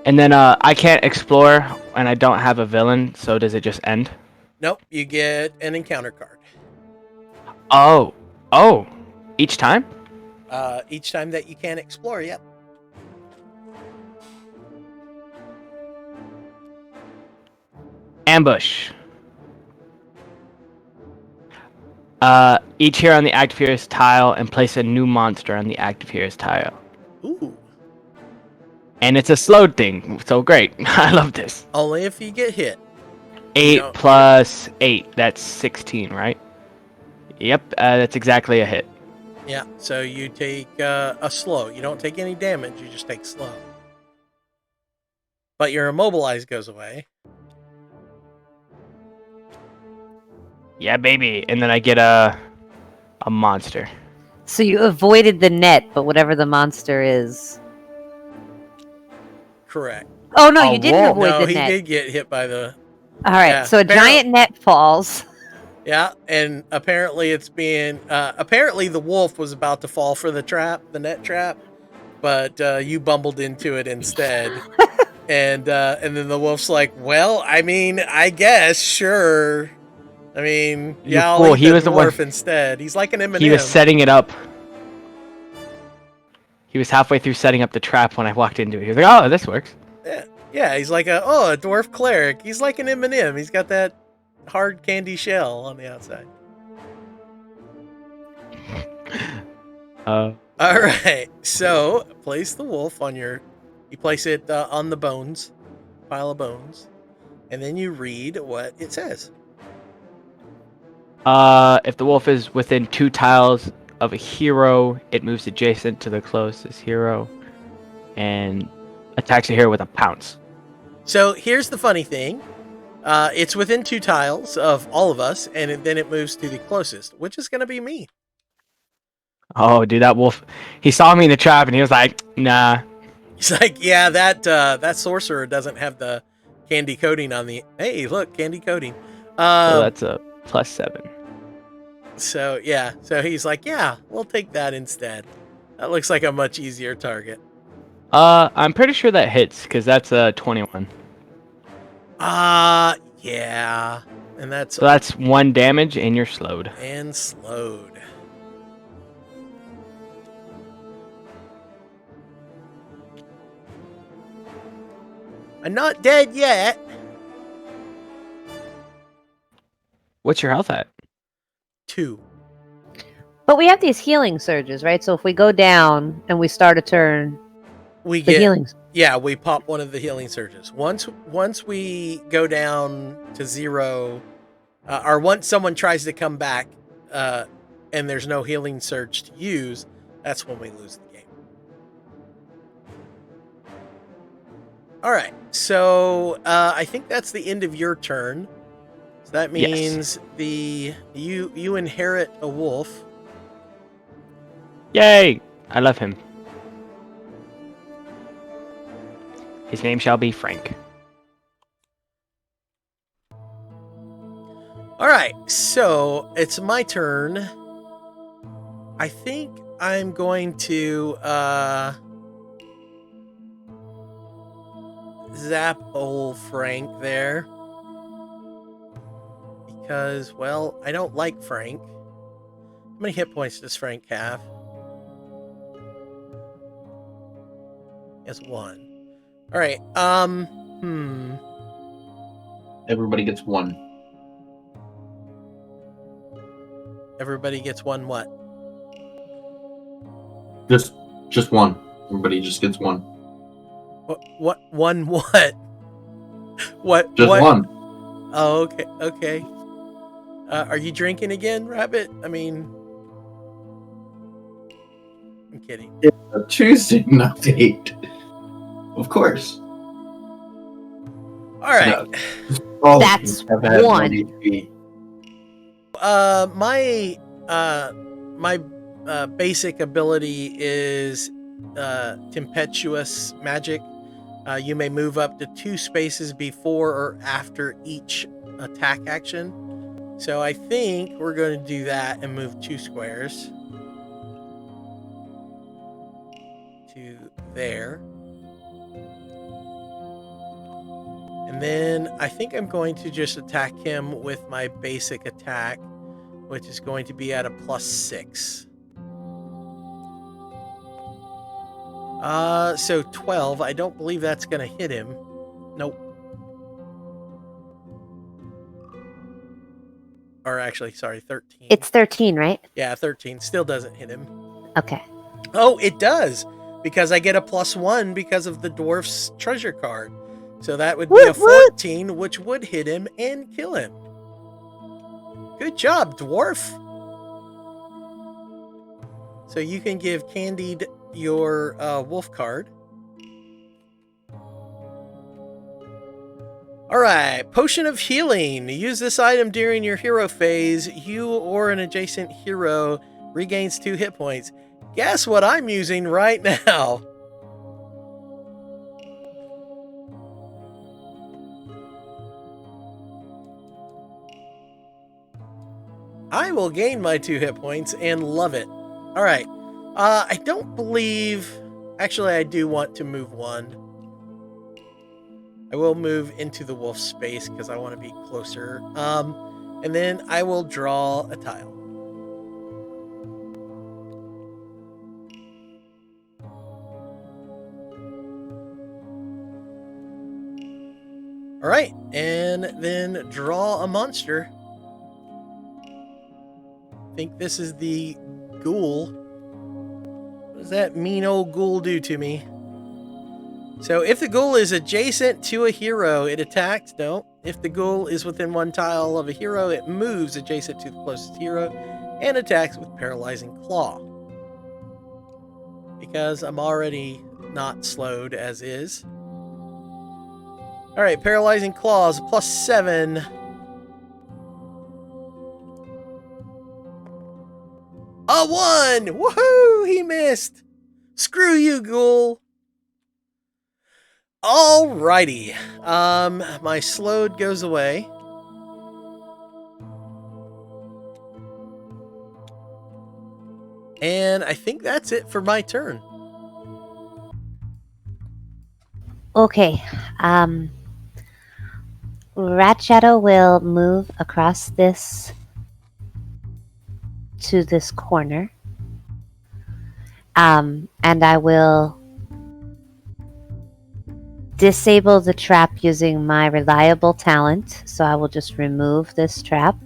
And then I can't explore, and I don't have a villain, so does it just end? Nope, you get an encounter card. Oh, each time? Each time that you can explore, yep. Ambush. Each hero on the active hero's tile, and place a new monster on the active hero's tile. Ooh. And it's a slowed thing, so great. I love this. Only if you get hit. 8 plus 8, that's 16, right? Yep, that's exactly a hit. Yeah, so you take a slow. You don't take any damage, you just take slow. But your immobilize goes away. Yeah, baby. And then I get a monster. So you avoided the net, but whatever the monster is. Correct. Oh no, you didn't avoid No, the he net. did get hit by the... All right, Yeah, so a giant net falls. Yeah, and apparently it's being... apparently the wolf was about to fall for the trap, the net trap, but you bumbled into it instead. and then the wolf's like, well, I mean, I guess, sure. I mean, yeah, I'll eat the dwarf instead. He's like an M&M. He was setting it up. He was halfway through setting up the trap when I walked into it. He was like, oh, this works. Yeah, he's like a dwarf cleric. He's like an M&M. He's got that hard candy shell on the outside. All right, so place the wolf on your... You place it on the bones, pile of bones, and then you read what it says. If the wolf is within 2 tiles of a hero, it moves adjacent to the closest hero and attacks a hero with a pounce. So here's the funny thing. It's within 2 tiles of all of us, and then it moves to the closest, which is going to be me. Oh, dude, that wolf. He saw me in the trap, and he was like, nah. He's like, yeah, that sorcerer doesn't have the candy coating on the... Hey, look, candy coating. So that's a +7. So, yeah. So he's like, yeah, we'll take that instead. That looks like a much easier target. I'm pretty sure that hits, because that's a 21. Yeah. And that's... So that's 1 damage, and you're slowed. And slowed. I'm not dead yet. What's your health at? 2. But we have these healing surges, right? So if we go down and we start a turn, We the get... healings. Yeah, we pop one of the healing surges. Once we go down to 0, or once someone tries to come back, and there's no healing surge to use, that's when we lose the game. All right, so I think that's the end of your turn. So that means you inherit a wolf. Yay! I love him. His name shall be Frank. All right, so it's my turn. I think I'm going to zap old Frank there. Because, well, I don't like Frank. How many hit points does Frank have? He has 1. All right. Everybody gets one. Everybody gets one what? Just one. Everybody just gets one. One what? What? Just what? one. Oh, okay. Okay. Are you drinking again, Rabbit? I mean, I'm kidding. It's a Tuesday night. Of course. All right. No. Oh, That's you have had one. HP. My basic ability is tempestuous magic. You may move up to 2 spaces before or after each attack action. So I think we're going to do that and move 2 squares to there. And then I think I'm going to just attack him with my basic attack, which is going to be at a +6. So 12. I don't believe that's going to hit him. Nope. Or actually, sorry, 13. It's 13, right? Yeah, 13. Still doesn't hit him. Okay. Oh, it does, because I get a +1 because of the dwarf's treasure card. So that would be a 14, which would hit him and kill him. Good job, dwarf. So you can give Candide your wolf card. Alright, Potion of Healing. Use this item during your hero phase. You or an adjacent hero regains 2 hit points. Guess what I'm using right now? I will gain my 2 hit points and love it. Alright, I don't believe... Actually, I do want to move 1. I will move into the wolf space because I want to be closer. And then I will draw a tile. All right, and then draw a monster. I think this is the ghoul. What does that mean old ghoul do to me? So if the ghoul is adjacent to a hero, it attacks. No. If the ghoul is within 1 tile of a hero, it moves adjacent to the closest hero and attacks with Paralyzing Claw. Because I'm already not slowed as is. Alright, Paralyzing Claws, +7. A 1! Woohoo! He missed! Screw you, ghoul! Alrighty. My slowed goes away. And I think that's it for my turn. Okay. RATSHADOW will move across this to this corner. And I will disable the trap using my reliable talent. So I will just remove this trap.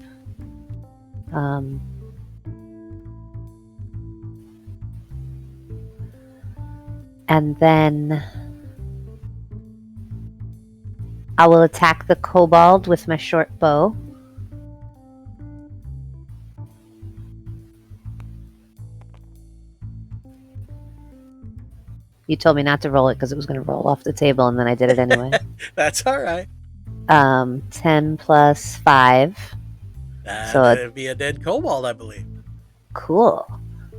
And then I will attack the kobold with my short bow. You told me not to roll it because it was going to roll off the table, and then I did it anyway. That's all right. 10 plus 5. So it'd be a dead kobold, I believe. Cool.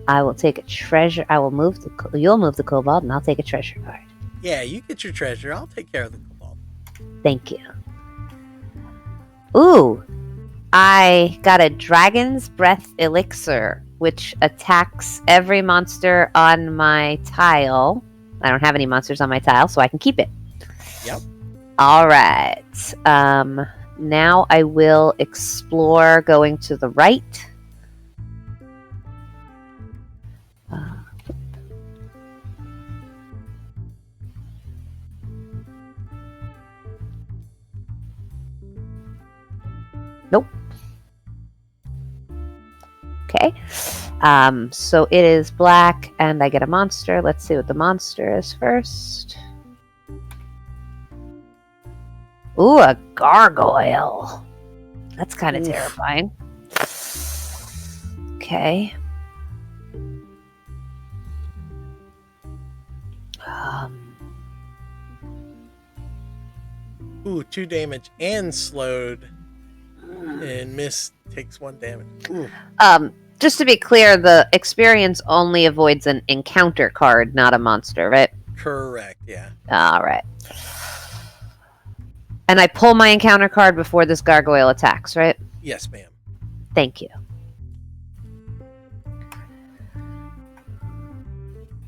I will take a treasure. I will move the. You'll move the kobold, and I'll take a treasure card. Yeah, you get your treasure. I'll take care of the kobold. Thank you. Ooh, I got a Dragon's Breath Elixir, which attacks every monster on my tile. I don't have any monsters on my tile, so I can keep it. Yep. All right. Now I will explore going to the right. Nope. Okay. So it is black, and I get a monster. Let's see what the monster is first. Ooh, a gargoyle. That's kind of terrifying. Okay. Ooh, 2 damage and slowed. And miss takes 1 damage. Ooh. Just to be clear, the experience only avoids an encounter card, not a monster, right? Correct, yeah. All right. And I pull my encounter card before this gargoyle attacks, right? Yes, ma'am. Thank you.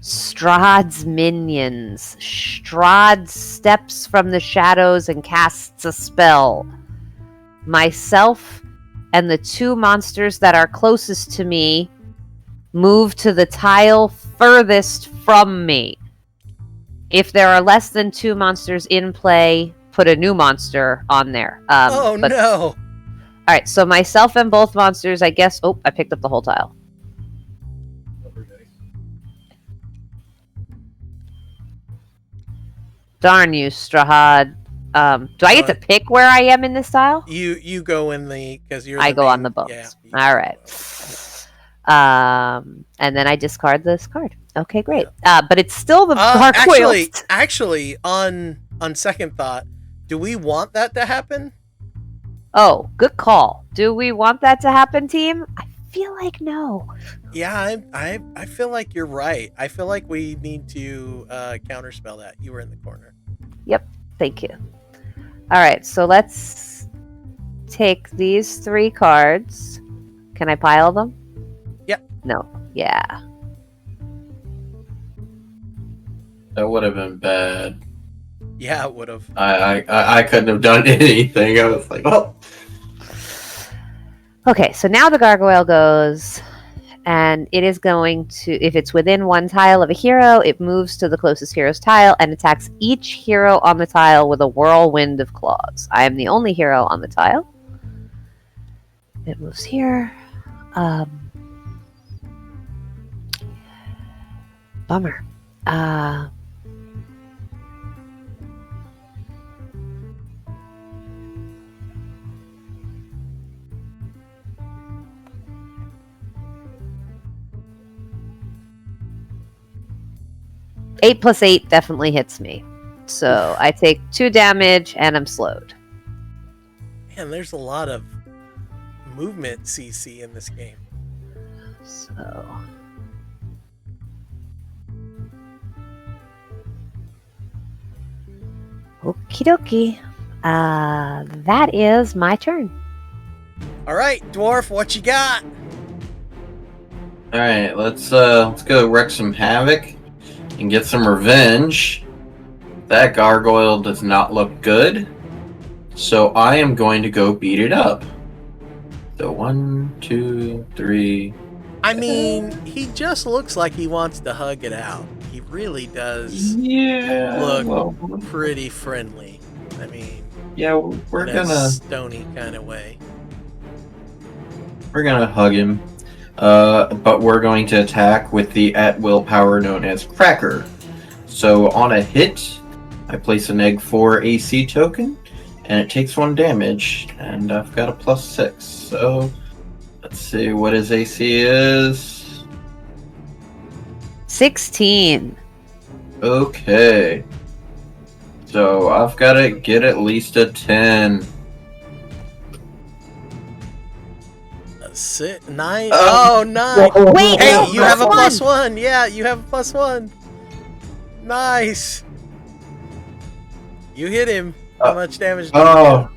Strahd's minions. Strahd steps from the shadows and casts a spell. Myself and the 2 monsters that are closest to me move to the tile furthest from me. If there are less than 2 monsters in play, put a new monster on there. No! Alright, so myself and both monsters, I guess... Oh, I picked up the whole tile. Darn you, Strahd. Do I get to pick where I am in this tile? You go in the... because you're I go main, on the bones. Yeah, Alright. And then I discard this card. Okay, great. But it's still the gargoyle. Actually, on second thought, do we want that to happen? Oh, good call. Do we want that to happen, team? I feel like no. Yeah, I feel like you're right. I feel like we need to counterspell that. You were in the corner. Yep, thank you. Alright, so let's take these 3 cards. Can I pile them? Yep. No. Yeah. That would have been bad. Yeah, it would have. I couldn't have done anything. I was like, oh. Okay, so now the gargoyle goes, and it is going to, if it's within 1 tile of a hero, it moves to the closest hero's tile and attacks each hero on the tile with a whirlwind of claws. I am the only hero on the tile. It moves here. Bummer. 8 plus 8 definitely hits me. So I take 2 damage and I'm slowed. Man, there's a lot of movement CC in this game. So... Okie dokie. That is my turn. All right, Dwarf, what you got? All right, let's go wreak some havoc and get some revenge. That gargoyle does not look good, so I am going to go beat it up. So 1, 2, 3. I mean, he just looks like he wants to hug it out. He really does. Yeah. Look pretty friendly. I mean, yeah, we're in a gonna stony kind of way. We're gonna hug him. But we're going to attack with the at-will power known as Cracker. So on a hit, I place an egg 4 AC token, and it takes 1 damage, and I've got a +6. So let's see what his AC is. 16. Okay. So I've got to get at least a 10. 9. Oh, 9. Wait, Hey, no, you have a +1. +1. Yeah, you have a +1. Nice. You hit him. How much damage did you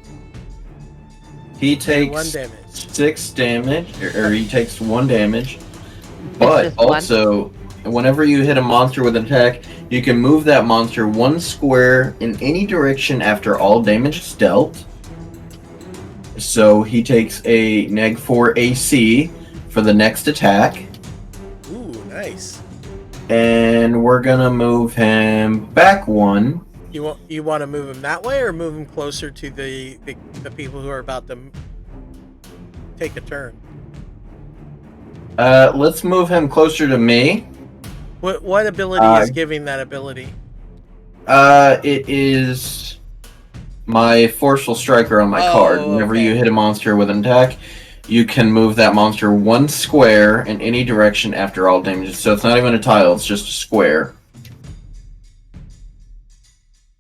He takes 1 damage. 6 damage, or he takes 1 damage. But just 1. also, whenever you hit a monster with an attack, you can move that monster 1 square in any direction after all damage is dealt. So he takes a -4 AC for the next attack. Ooh, nice. And we're gonna move him back 1. You want to move him that way, or move him closer to the people who are about to take a turn. Let's move him closer to me. What ability is giving that ability? It is my Forceful Striker on my card. Whenever you hit a monster with an attack, you can move that monster 1 square in any direction after all damage. So it's not even a tile, it's just a square.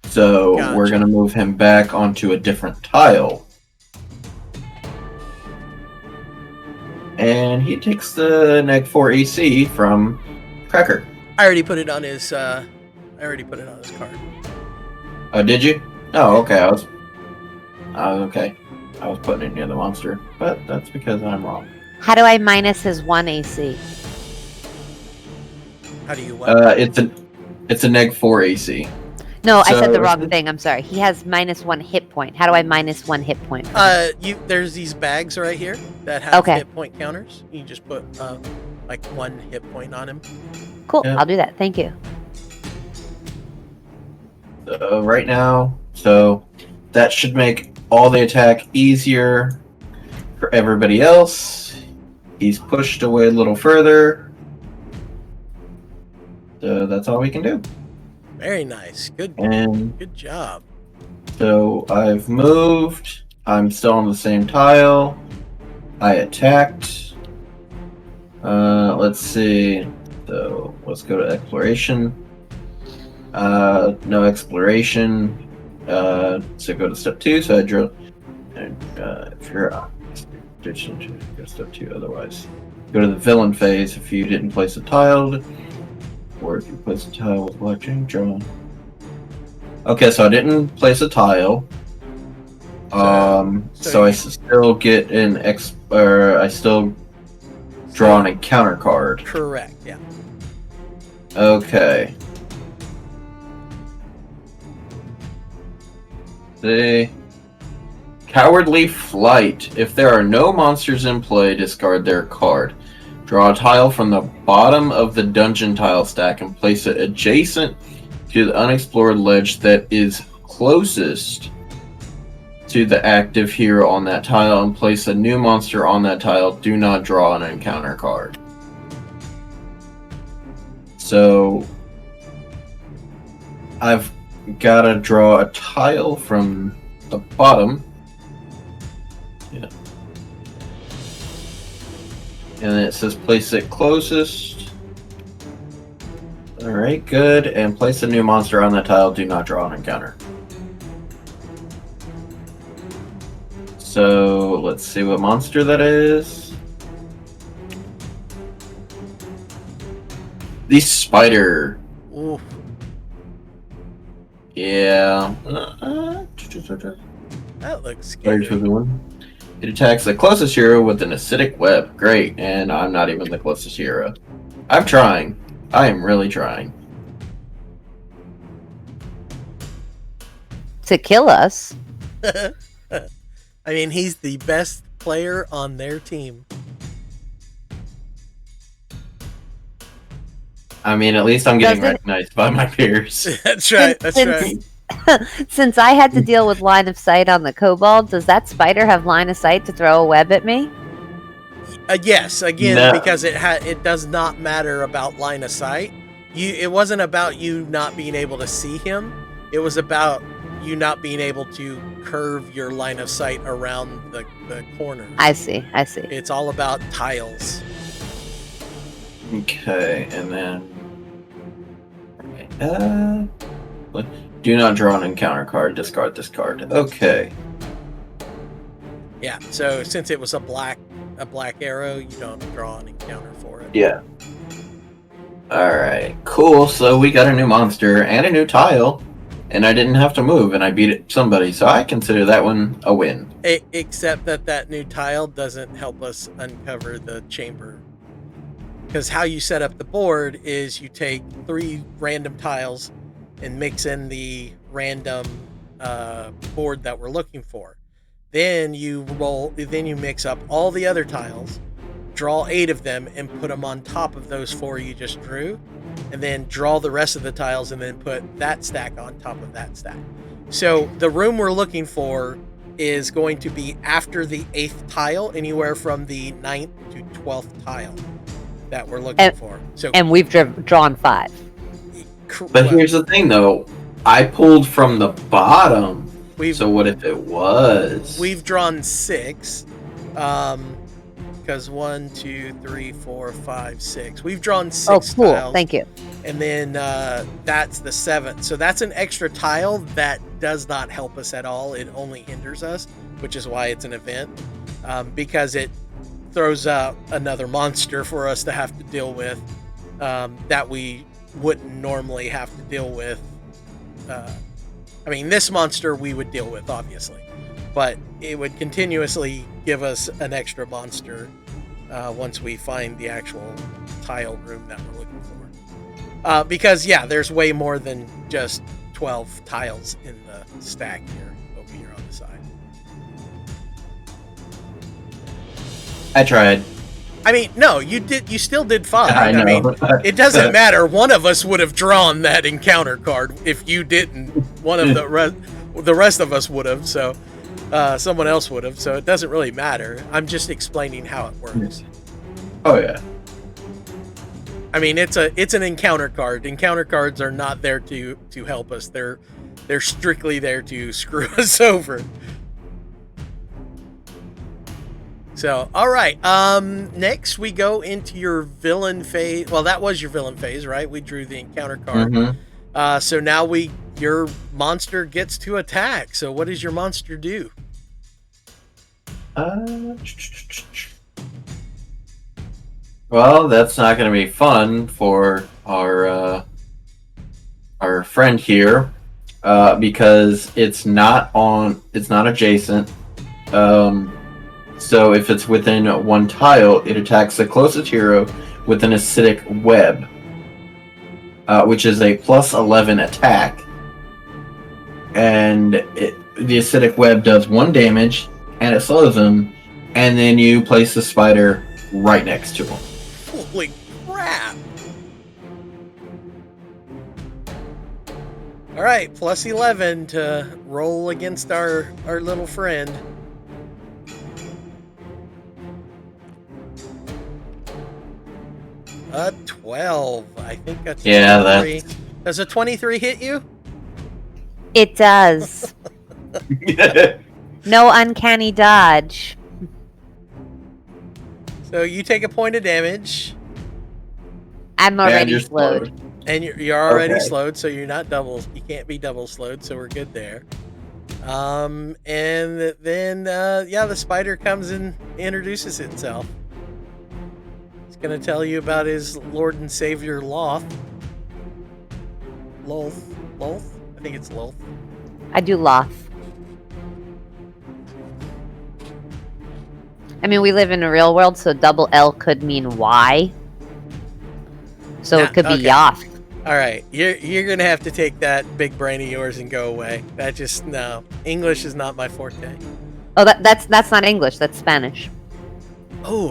So we're going to move him back onto a different tile. And he takes the neg 4 AC from Cracker. I already put it on his card. Oh, did you? Oh, okay. Okay. I was putting it near the monster, but that's because I'm wrong. How do I minus his 1 AC? How do you what? It's a neg 4 AC. No, I said the wrong thing. I'm sorry. He has minus 1 hit point. How do I minus 1 hit point? There's these bags right here that have hit point counters. You just put like 1 hit point on him. Cool. Yeah. I'll do that. Thank you. So right now, that should make all the attack easier for everybody else. He's pushed away a little further. So that's all we can do. Very nice. Good job. So I've moved. I'm still on the same tile. I attacked. Let's see. So let's go to exploration. No exploration. So go to step 2. So I drill. And if you're go to step 2. Otherwise, go to the villain phase if you didn't place a tile. Or if you place a tile with blackjack drawn. Okay, so I didn't place a tile. So I still get I still draw an encounter card. Correct, yeah. Okay. The Cowardly Flight. If there are no monsters in play, discard their card. Draw a tile from the bottom of the dungeon tile stack and place it adjacent to the unexplored ledge that is closest to the active hero on that tile and place a new monster on that tile. Do not draw an encounter card. So I've got to draw a tile from the bottom. Yeah. And then it says place it closest. Alright, good. And place a new monster on that tile. Do not draw an encounter. So let's see what monster that is. The spider. Ooh. Yeah. That looks scary. It attacks the closest hero with an acidic web. Great, and I'm not even the closest hero. I'm trying. I am really trying. To kill us? I mean, he's the best player on their team. I mean, at least I'm getting recognized by my peers. That's right, that's right. Since I had to deal with line of sight on the kobold, does that spider have line of sight to throw a web at me? Yes, again, because it does not matter about line of sight. It wasn't about you not being able to see him. It was about you not being able to curve your line of sight around the corner. I see. It's all about tiles. Okay, and then do not draw an encounter card. Discard this card. Okay. Yeah. So since it was a black arrow, you don't draw an encounter for it. Yeah. All right. Cool. So we got a new monster and a new tile, and I didn't have to move, and I beat somebody, so I consider that one a win. Except that new tile doesn't help us uncover the chamber. Because how you set up the board is you take 3 random tiles and mix in the random board that we're looking for. Then you mix up all the other tiles, draw 8 of them, and put them on top of those 4 you just drew, and then draw the rest of the tiles and then put that stack on top of that stack. So the room we're looking for is going to be after the 8th tile, anywhere from the 9th to 12th tile that we're looking for. So, and we've drawn 5. But here's the thing, though. I pulled from the bottom. So what if it was? We've drawn 6. Because 1, 2, 3, 4, 5, 6. We've drawn 6 Oh, cool. tiles. Thank you. And then that's the 7th. So that's an extra tile that does not help us at all. It only hinders us, which is why it's an event. Because it throws out another monster for us to have to deal with that we wouldn't normally have to deal with. I mean, this monster we would deal with, obviously. But it would continuously give us an extra monster once we find the actual tile room that we're looking for. Because, yeah, there's way more than just 12 tiles in the stack here, over here on the side. I tried. I mean, no, you did. You still did fine. I know. I mean, it doesn't matter. One of us would have drawn that encounter card. If you didn't, one of the rest of us would have. So someone else would have. So it doesn't really matter. I'm just explaining how it works. Oh yeah. I mean, it's an encounter card. Encounter cards are not there to help us. They're strictly there to screw us over. So, all right. Next we go into your villain phase. Well, that was your villain phase, right? We drew the encounter card. Mm-hmm. So now your monster gets to attack. So what does your monster do? Well, that's not going to be fun for our friend here, because it's not adjacent. So if it's within one tile, it attacks the closest hero with an acidic web, which is a +11 attack. And the acidic web does 1 damage, and it slows him, and then you place the spider right next to him. Holy crap! All right, +11 to roll against our little friend. A 12. I think that's 23. Does a 23 hit you? It does. No uncanny dodge. So you take a point of damage. I'm already slowed. And you're already slowed, so you're not double. You can't be double slowed, so we're good there. And then the spider comes and introduces itself. It's gonna tell you about his Lord and Savior Loth. I think it's Loth. I do Loth. I mean, we live in a real world, so double L could mean Y. So it could be Yoth. All right, you're gonna have to take that big brain of yours and go away. No, English is not my forte. Oh, that's not English. That's Spanish. Oh.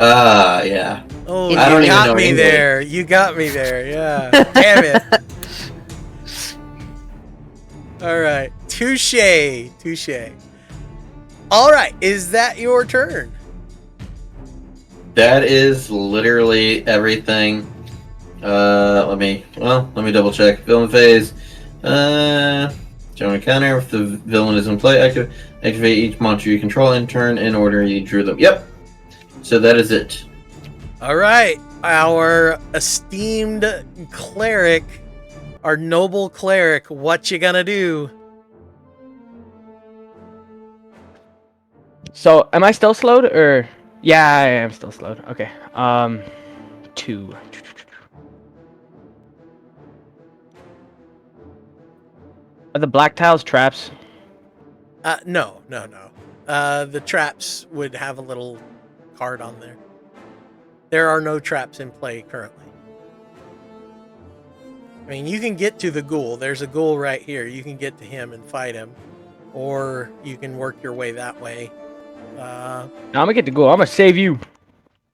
Yeah. Oh, you got me English. there. You got me there. Yeah. Damn it. All right. Touche. All right. Is that your turn? That is literally everything. Let me double check. Villain phase. General counter. If the villain is in play, activate each monster you control in turn in order you drew them. Yep. So that is it. All right. Our esteemed cleric, our noble cleric, what you gonna do? So, am I still slowed, or? Yeah, I am still slowed. Okay. 2. Are the black tiles traps? No. The traps would have a little card on there. There are no traps in play currently. I mean, you can get to the ghoul. There's a ghoul right here. You can get to him and fight him. Or you can work your way that way. No, I'm gonna get the ghoul. I'm gonna save you.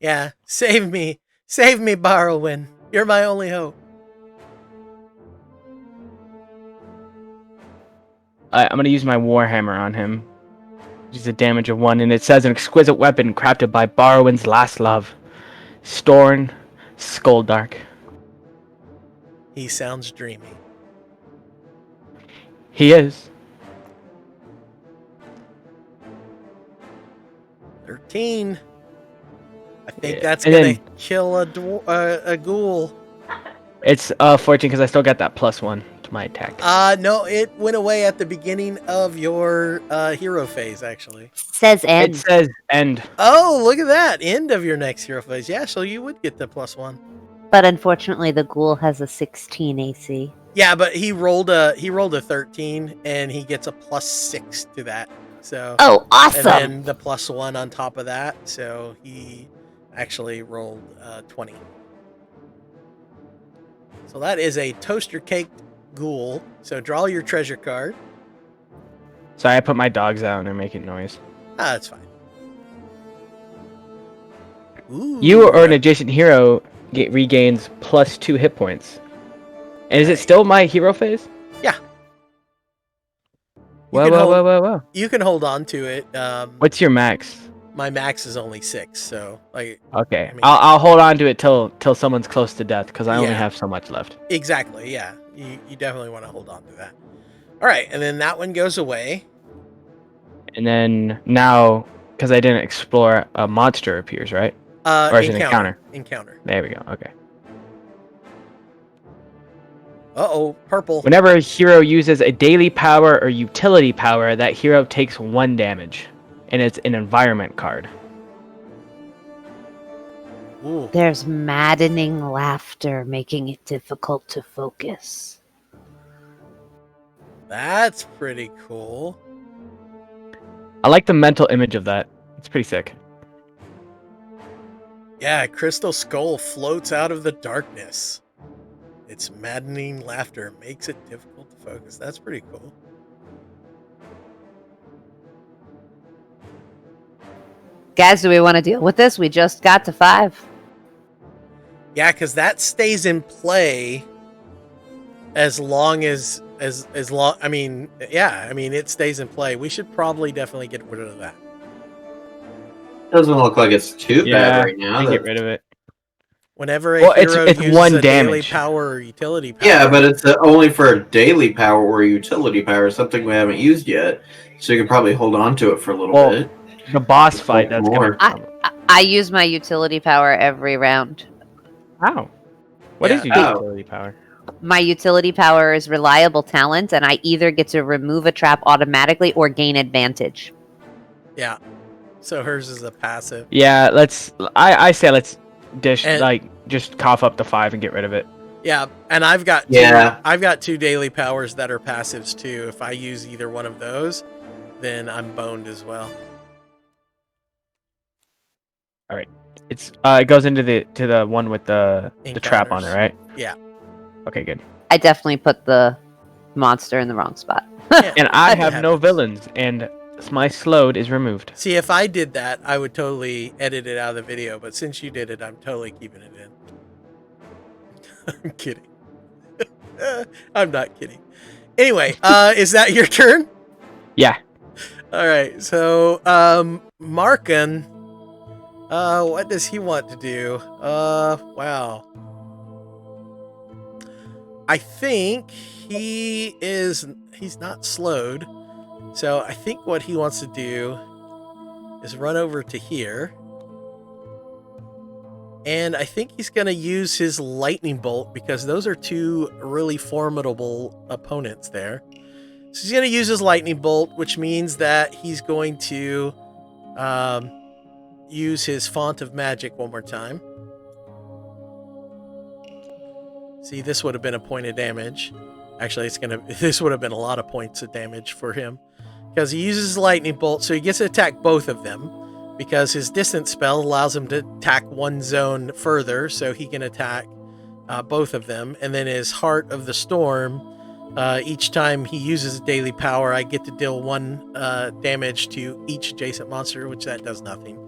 Yeah, save me. Save me, BARROWIN. You're my only hope. I'm gonna use my Warhammer on him. Which is a damage of 1, and it says an exquisite weapon crafted by Barrowin's last love, Storn Skoldark. He sounds dreamy. He is. 13. I think Yeah, that's and gonna then- kill a ghoul. It's 14 because I still got that +1 to my attack. No, it went away at the beginning of your hero phase, actually. Says It end. says end. Oh, look at that! End of your next hero phase. Yeah, so you would get the +1. But unfortunately, the ghoul has a 16 AC. Yeah, but he rolled a 13, and he gets a +6 to that. So Oh, awesome! and then the +1 on top of that, so he actually rolled 20. So that is a toaster cake ghoul. So draw your treasure card. Sorry, I put my dogs out and they're making noise. Ah, that's fine. Ooh, You or an adjacent hero regains +2 hit points. And is it still my hero phase? Yeah. Whoa, can whoa, hold- whoa, whoa, whoa. You can hold on to it. What's your max? My max is only 6, so like Okay, I mean- I'll hold on to it till someone's close to death because I only Yeah. have so much left. exactly, yeah. You definitely want to hold on to that. All right, and then that one goes away. And then now, because I didn't explore, a monster appears, right? Or is it an encounter? Encounter. There we go. Okay. Uh-oh, purple. Whenever a hero uses a daily power or utility power, that hero takes 1 damage, and it's an environment card. Ooh. There's maddening laughter, making it difficult to focus. That's pretty cool. I like the mental image of that. It's pretty sick. Yeah, Crystal Skull floats out of the darkness. Its maddening laughter makes it difficult to focus. That's pretty cool. Guys, do we want to deal with this? We just got to 5. Yeah, because that stays in play as long as long. I mean, yeah, I mean it stays in play. We should probably definitely get rid of that. Doesn't look like it's too bad right now. I get rid of it. Whenever a Well, it's- hero it's uses 1 a daily damage. power or utility power, Yeah, but it's only for a daily power or utility power, something we haven't used yet. So you can probably hold on to it for a little Well, bit. The boss fight, that's More. gonna. I use my utility power every round. Wow. What is Yeah. your Oh. utility power? My utility power is reliable talent, and I either get to remove a trap automatically or gain advantage. yeah. So hers is a passive. Yeah, I say let's dish, And- just cough up the 5 and get rid of it. Yeah, and I've got Yeah. I've got 2 daily powers that are passives too. If I use either one of those, then I'm boned as well. It goes into the one with the trap on it, Encounters. right? Yeah. Okay, good. I definitely put the monster in the wrong spot. Yeah, And I that have no happens. villains, and my slowed is removed. See, if I did that, I would totally edit it out of the video. But since you did it, I'm totally keeping it in. I'm kidding. I'm not kidding. Anyway, is that your turn? Yeah. All right. So, Marcon, what does he want to do? Wow. I think he's not slowed. So I think what he wants to do is run over to here. And I think he's going to use his lightning bolt because those are 2 really formidable opponents there. So he's going to use his lightning bolt, which means that he's going to use his font of magic one more time. See, this would have been a point of damage. Actually, this would have been a lot of points of damage for him because he uses his lightning bolt, so he gets to attack both of them because his distance spell allows him to attack one zone further, so he can attack both of them. And then his Heart of the Storm, each time he uses a daily power, I get to deal 1 damage to each adjacent monster, which that does nothing.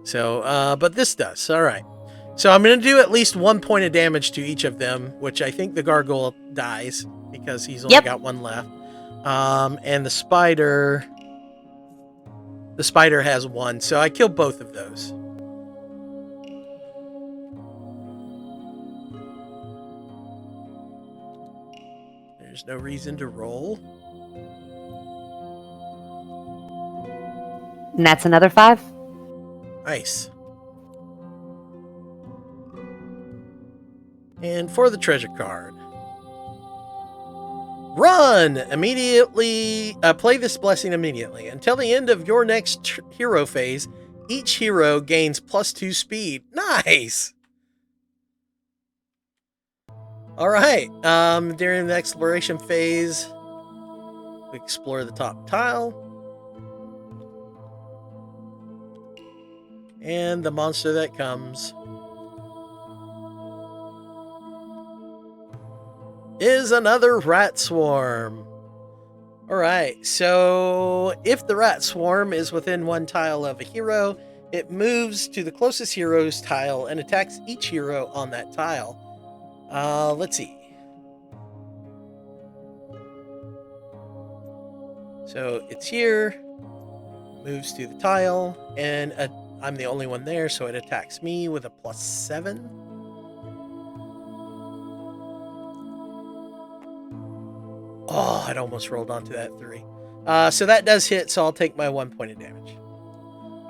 So, but this does. All right. So I'm going to do at least 1 point of damage to each of them, which I think the gargoyle dies because he's only got 1 left. And the spider The spider has 1, so I kill both of those. There's no reason to roll. And that's another 5. Nice. And for the treasure card. Run! Immediately, play this blessing immediately. Until the end of your next hero phase, each hero gains +2 speed. Nice! Alright, during the exploration phase, we explore the top tile. And the monster that comes is another rat swarm. Alright, so if the rat swarm is within 1 tile of a hero, it moves to the closest hero's tile and attacks each hero on that tile. Let's see. So it's here, moves to the tile, and I'm the only one there, so it attacks me with a +7. Oh, I'd almost rolled onto that 3. So that does hit, so I'll take my 1 point of damage.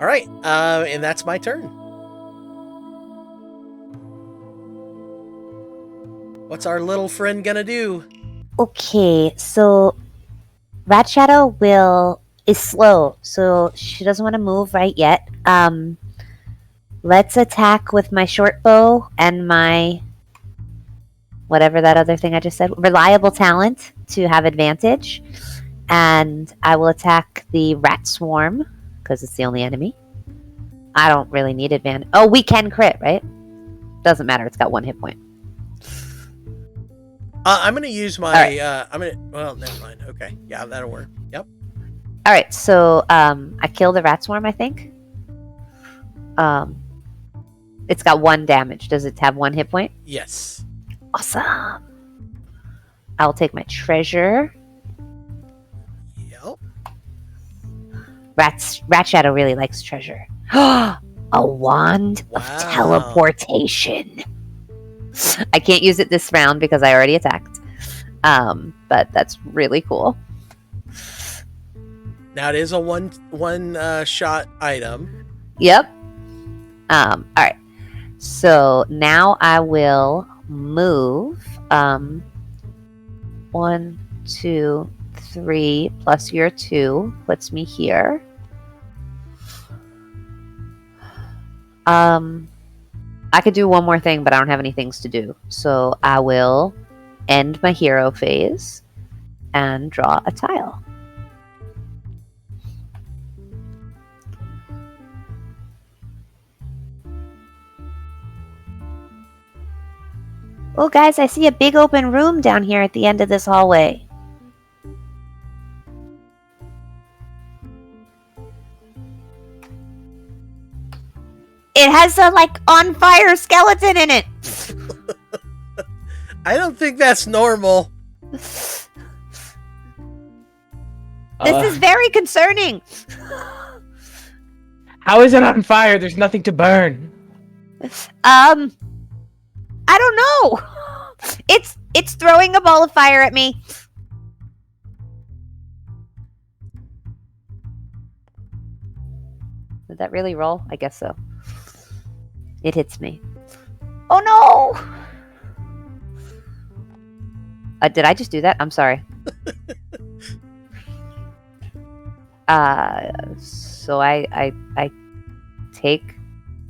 Alright, and that's my turn. What's our little friend gonna do? Okay, so RATSHADOW is slow, so she doesn't want to move right yet. Let's attack with my short bow and my whatever that other thing I just said, reliable talent to have advantage. And I will attack the rat swarm because it's the only enemy. I don't really need advantage. Oh, we can crit, right? Doesn't matter. It's got 1 hit point. I'm gonna use my. Right. Well, never mind. Okay, yeah, that'll work. Yep. All right, so I kill the rat swarm. I think. It's got 1 damage. Does it have 1 hit point? Yes. Awesome. I'll take my treasure. Yep. RATSHADOW really likes treasure. A wand of teleportation. I can't use it this round because I already attacked. But that's really cool. Now it is a one shot item. Yep. All right. So now I will move. 1, 2, 3 plus your 2 puts me here. I could do one more thing, but I don't have any things to do. So I will end my hero phase and draw a tile. Oh, guys, I see a big open room down here at the end of this hallway. It has a, on fire skeleton in it. I don't think that's normal. This is very concerning. How is it on fire? There's nothing to burn. I don't know. It's throwing a ball of fire at me. Did that really roll? I guess so. It hits me. Oh no! Did I just do that? I'm sorry. So I take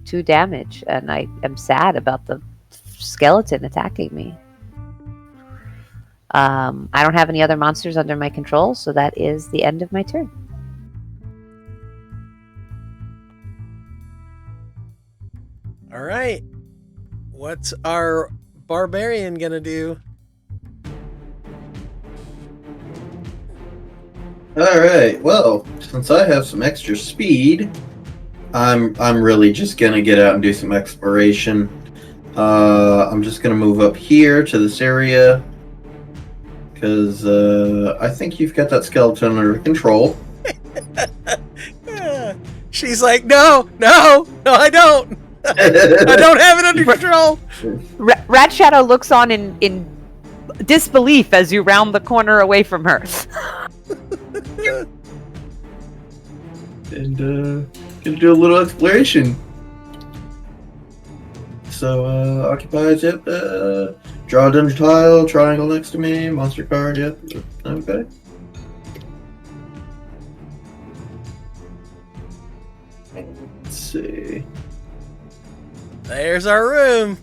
2 damage, and I am sad about the skeleton attacking me. I don't have any other monsters under my control, so that is the end of my turn. All right. What's our barbarian gonna do? All right. Well, since I have some extra speed, I'm really just gonna get out and do some exploration. I'm just gonna move up here to this area because I think you've got that skeleton under control. Yeah. She's like, no, I don't. I don't have it under control. Ratshadow looks on in disbelief as you round the corner away from her. And gonna do a little exploration. So occupies, yep. Draw a dungeon tile, triangle next to me, monster card, yep. Okay. Let's see. There's our room.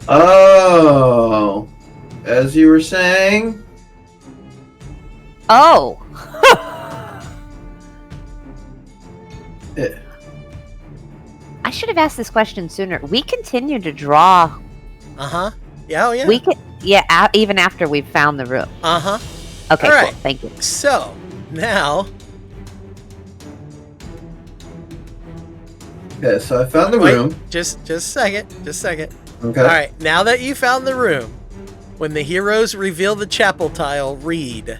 Oh, as you were saying. Oh. Yeah. I should have asked this question sooner. We continue to draw. Uh-huh. Yeah, oh yeah. We can, even after we've found the room. Uh-huh. Okay, All right. cool. Thank you. So, now... Okay, so I found the room. Just a second. Okay. Alright, now that you found the room, when the heroes reveal the chapel tile, read...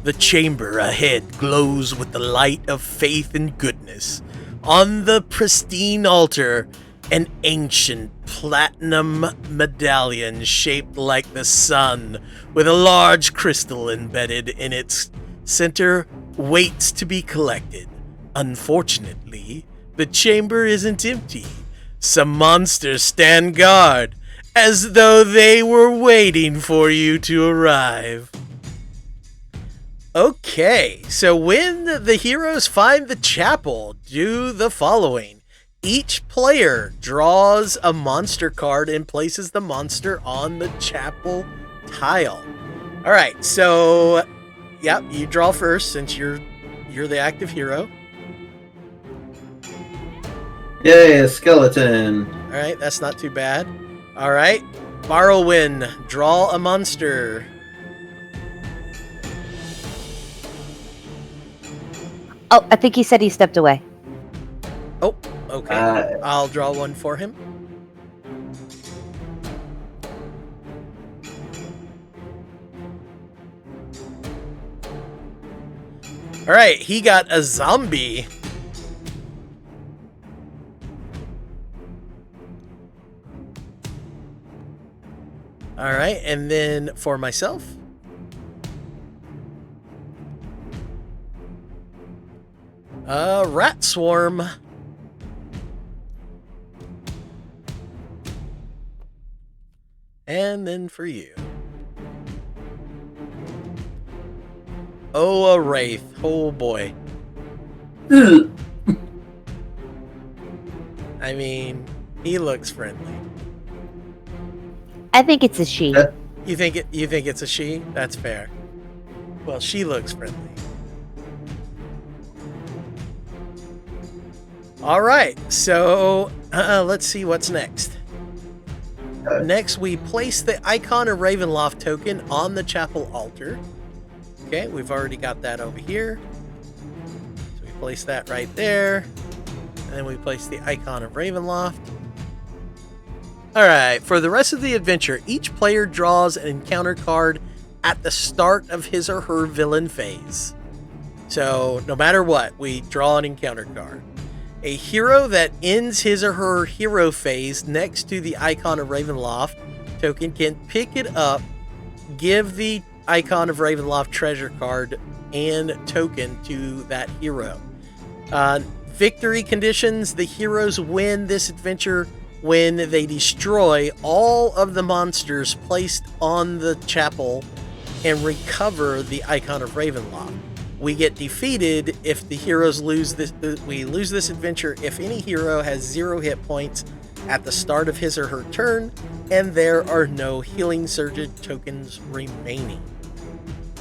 The chamber ahead glows with the light of faith and goodness. On the pristine altar, an ancient platinum medallion shaped like the sun, with a large crystal embedded in its center, waits to be collected. Unfortunately, the chamber isn't empty. Some monsters stand guard, as though they were waiting for you to arrive. Okay, so when the heroes find the chapel, do the following. Each player draws a monster card and places the monster on the chapel tile. Alright, so, yep, you draw first since you're the active hero. Yay, a skeleton. Alright, that's not too bad. Alright, BARROWIN, draw a monster. Oh, I think he said he stepped away. Oh, okay. I'll draw one for him. Alright, he got a zombie. Alright, and then for myself... rat swarm. And then for you. Oh, a wraith. Oh boy. I mean, he looks friendly. I think it's a she. You think it's a she? That's fair. Well, she looks friendly. All right, so let's see what's next. Next, we place the icon of Ravenloft token on the chapel altar. Okay, we've already got that over here. So we place that right there. And then we place the icon of Ravenloft. All right, for the rest of the adventure, each player draws an encounter card at the start of his or her villain phase. So no matter what, we draw an encounter card. A hero that ends his or her hero phase next to the icon of Ravenloft token can pick it up, give the icon of Ravenloft treasure card and token to that hero. Victory conditions: the heroes win this adventure when they destroy all of the monsters placed on the chapel and recover the icon of Ravenloft. We get defeated if the heroes lose this. We lose this adventure if any hero has 0 hit points at the start of his or her turn, and there are no healing surge tokens remaining.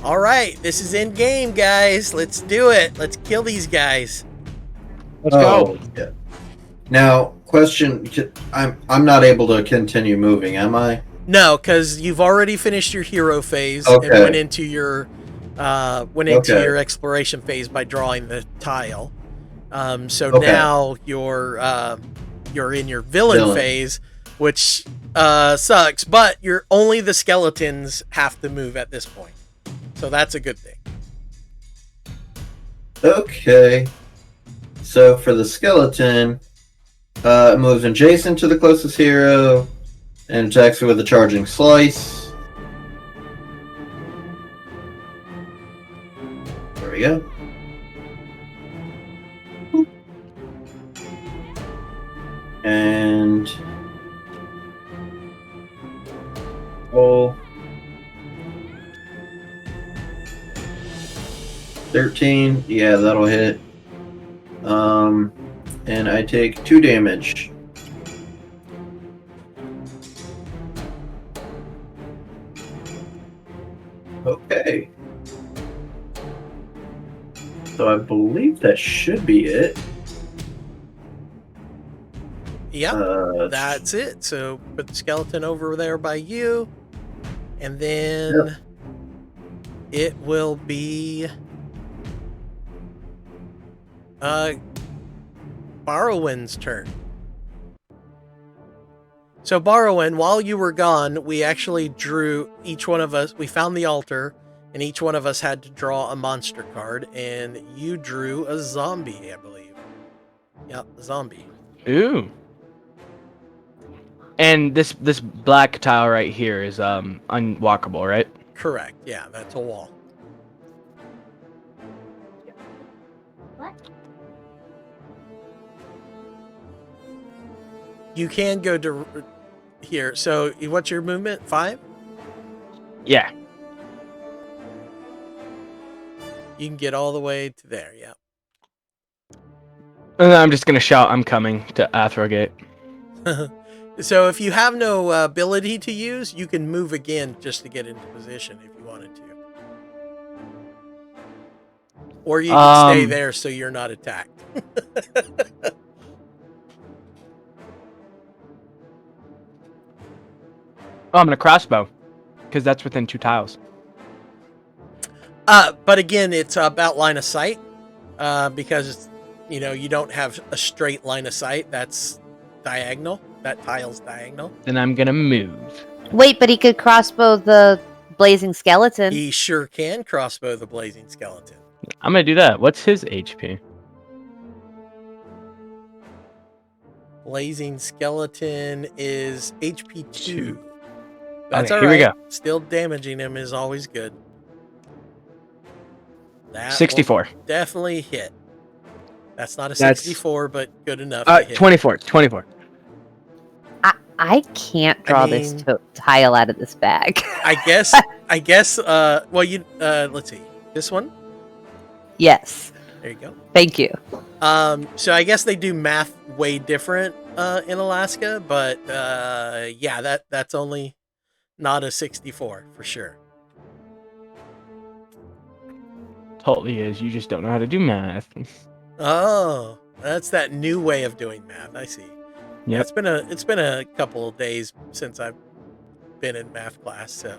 All right, this is in game, guys. Let's do it. Let's kill these guys. Let's go. Yeah. Now, question: I'm not able to continue moving, am I? No, because you've already finished your hero phase Okay. and went into your your exploration phase by drawing the tile. So Okay. now you're in your villain phase, which sucks. But only the skeletons have to move at this point, so that's a good thing. Okay. So for the skeleton, it moves adjacent to the closest hero and attacks it with a charging slice. There we go. And roll 13. Yeah, that'll hit. And I take 2 damage. Okay. So I believe that should be it. Yep, that's it. So put the skeleton over there by you, and then it will be Barrowin's turn. So Barrowin, while you were gone, we actually drew, each one of us, we found the altar, and each one of us had to draw a monster card, and you drew a zombie, I believe. Yep, a zombie. Ooh. And this black tile right here is unwalkable, right? Correct. Yeah, that's a wall. What? You can go to here. So what's your movement? 5? Yeah. You can get all the way to there. Yeah. And I'm just gonna shout, "I'm coming" to ATHROGATE. So if you have no ability to use, you can move again just to get into position if you wanted to. Or you can stay there so you're not attacked. Oh, I'm gonna crossbow, because that's within 2 tiles. But again, it's about line of sight, because you don't have a straight line of sight. That's diagonal. That tile's diagonal. Then I'm gonna move. Wait, but he could crossbow the blazing skeleton. He sure can crossbow the blazing skeleton. I'm gonna do that. What's his HP? Blazing skeleton is HP 2. That's Okay, all here right. we go. Still damaging him is always good. That 64. will definitely hit. That's not a That's- 64, but good enough to hit. 24. 24. I can't draw this mean- tile out of this bag. I guess, well, let's see. This one? Yes. There you go. Thank you. So I guess they do math way different in Alaska, but yeah, that's only not a 64 for sure. Totally is. You just don't know how to do math. Oh, that's that new way of doing math. I see. Yeah, Yep. it's been a couple of days since I've been in math class, so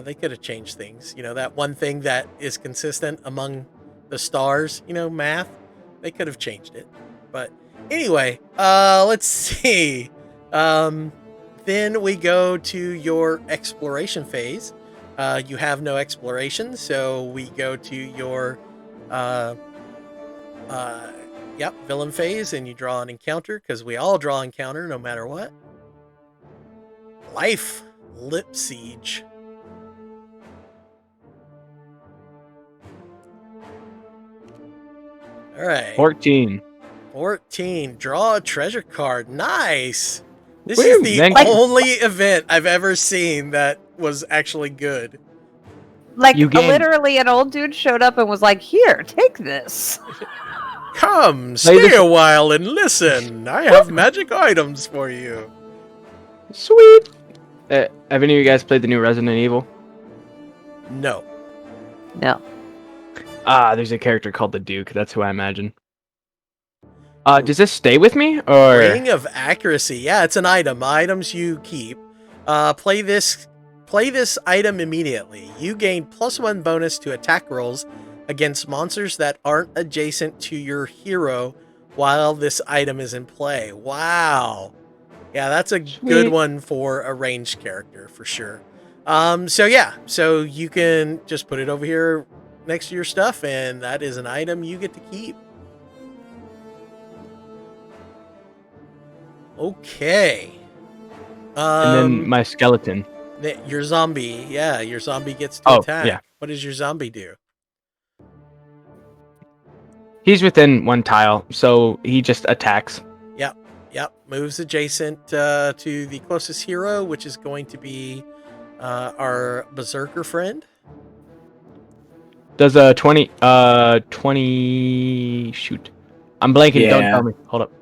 they could have changed things. That one thing that is consistent among the stars, math. They could have changed it, but anyway, let's see. Then we go to your exploration phase. You have no exploration, so we go to your villain phase, and you draw an encounter, because we all draw encounter no matter what. Life Lip Siege. All right. 14. 14. Draw a treasure card. Nice. This Woo, is the thank you. only event I've ever seen that was actually good. Like, You gain- literally an old dude showed up and was like, "Here, take this." Come, Play stay this- a while and listen. I have magic items for you. Sweet. Have any of you guys played the new Resident Evil? No. No. There's a character called the Duke. That's who I imagine. Does this stay with me, or? Ring of Accuracy. Yeah, it's an item. Items you keep. Play this item immediately. You gain +1 bonus to attack rolls against monsters that aren't adjacent to your hero while this item is in play. Wow. Yeah, that's a good Sweet. one for a ranged character for sure. So you can just put it over here next to your stuff, and that is an item you get to keep. Okay. And then my skeleton. Your zombie, your zombie gets to attack. Yeah. What does your zombie do? He's within one tile, so he just attacks. Yep. Moves adjacent to the closest hero, which is going to be our berserker friend. Does a 20 shoot. I'm blanking, Yeah. don't tell me. Hold up.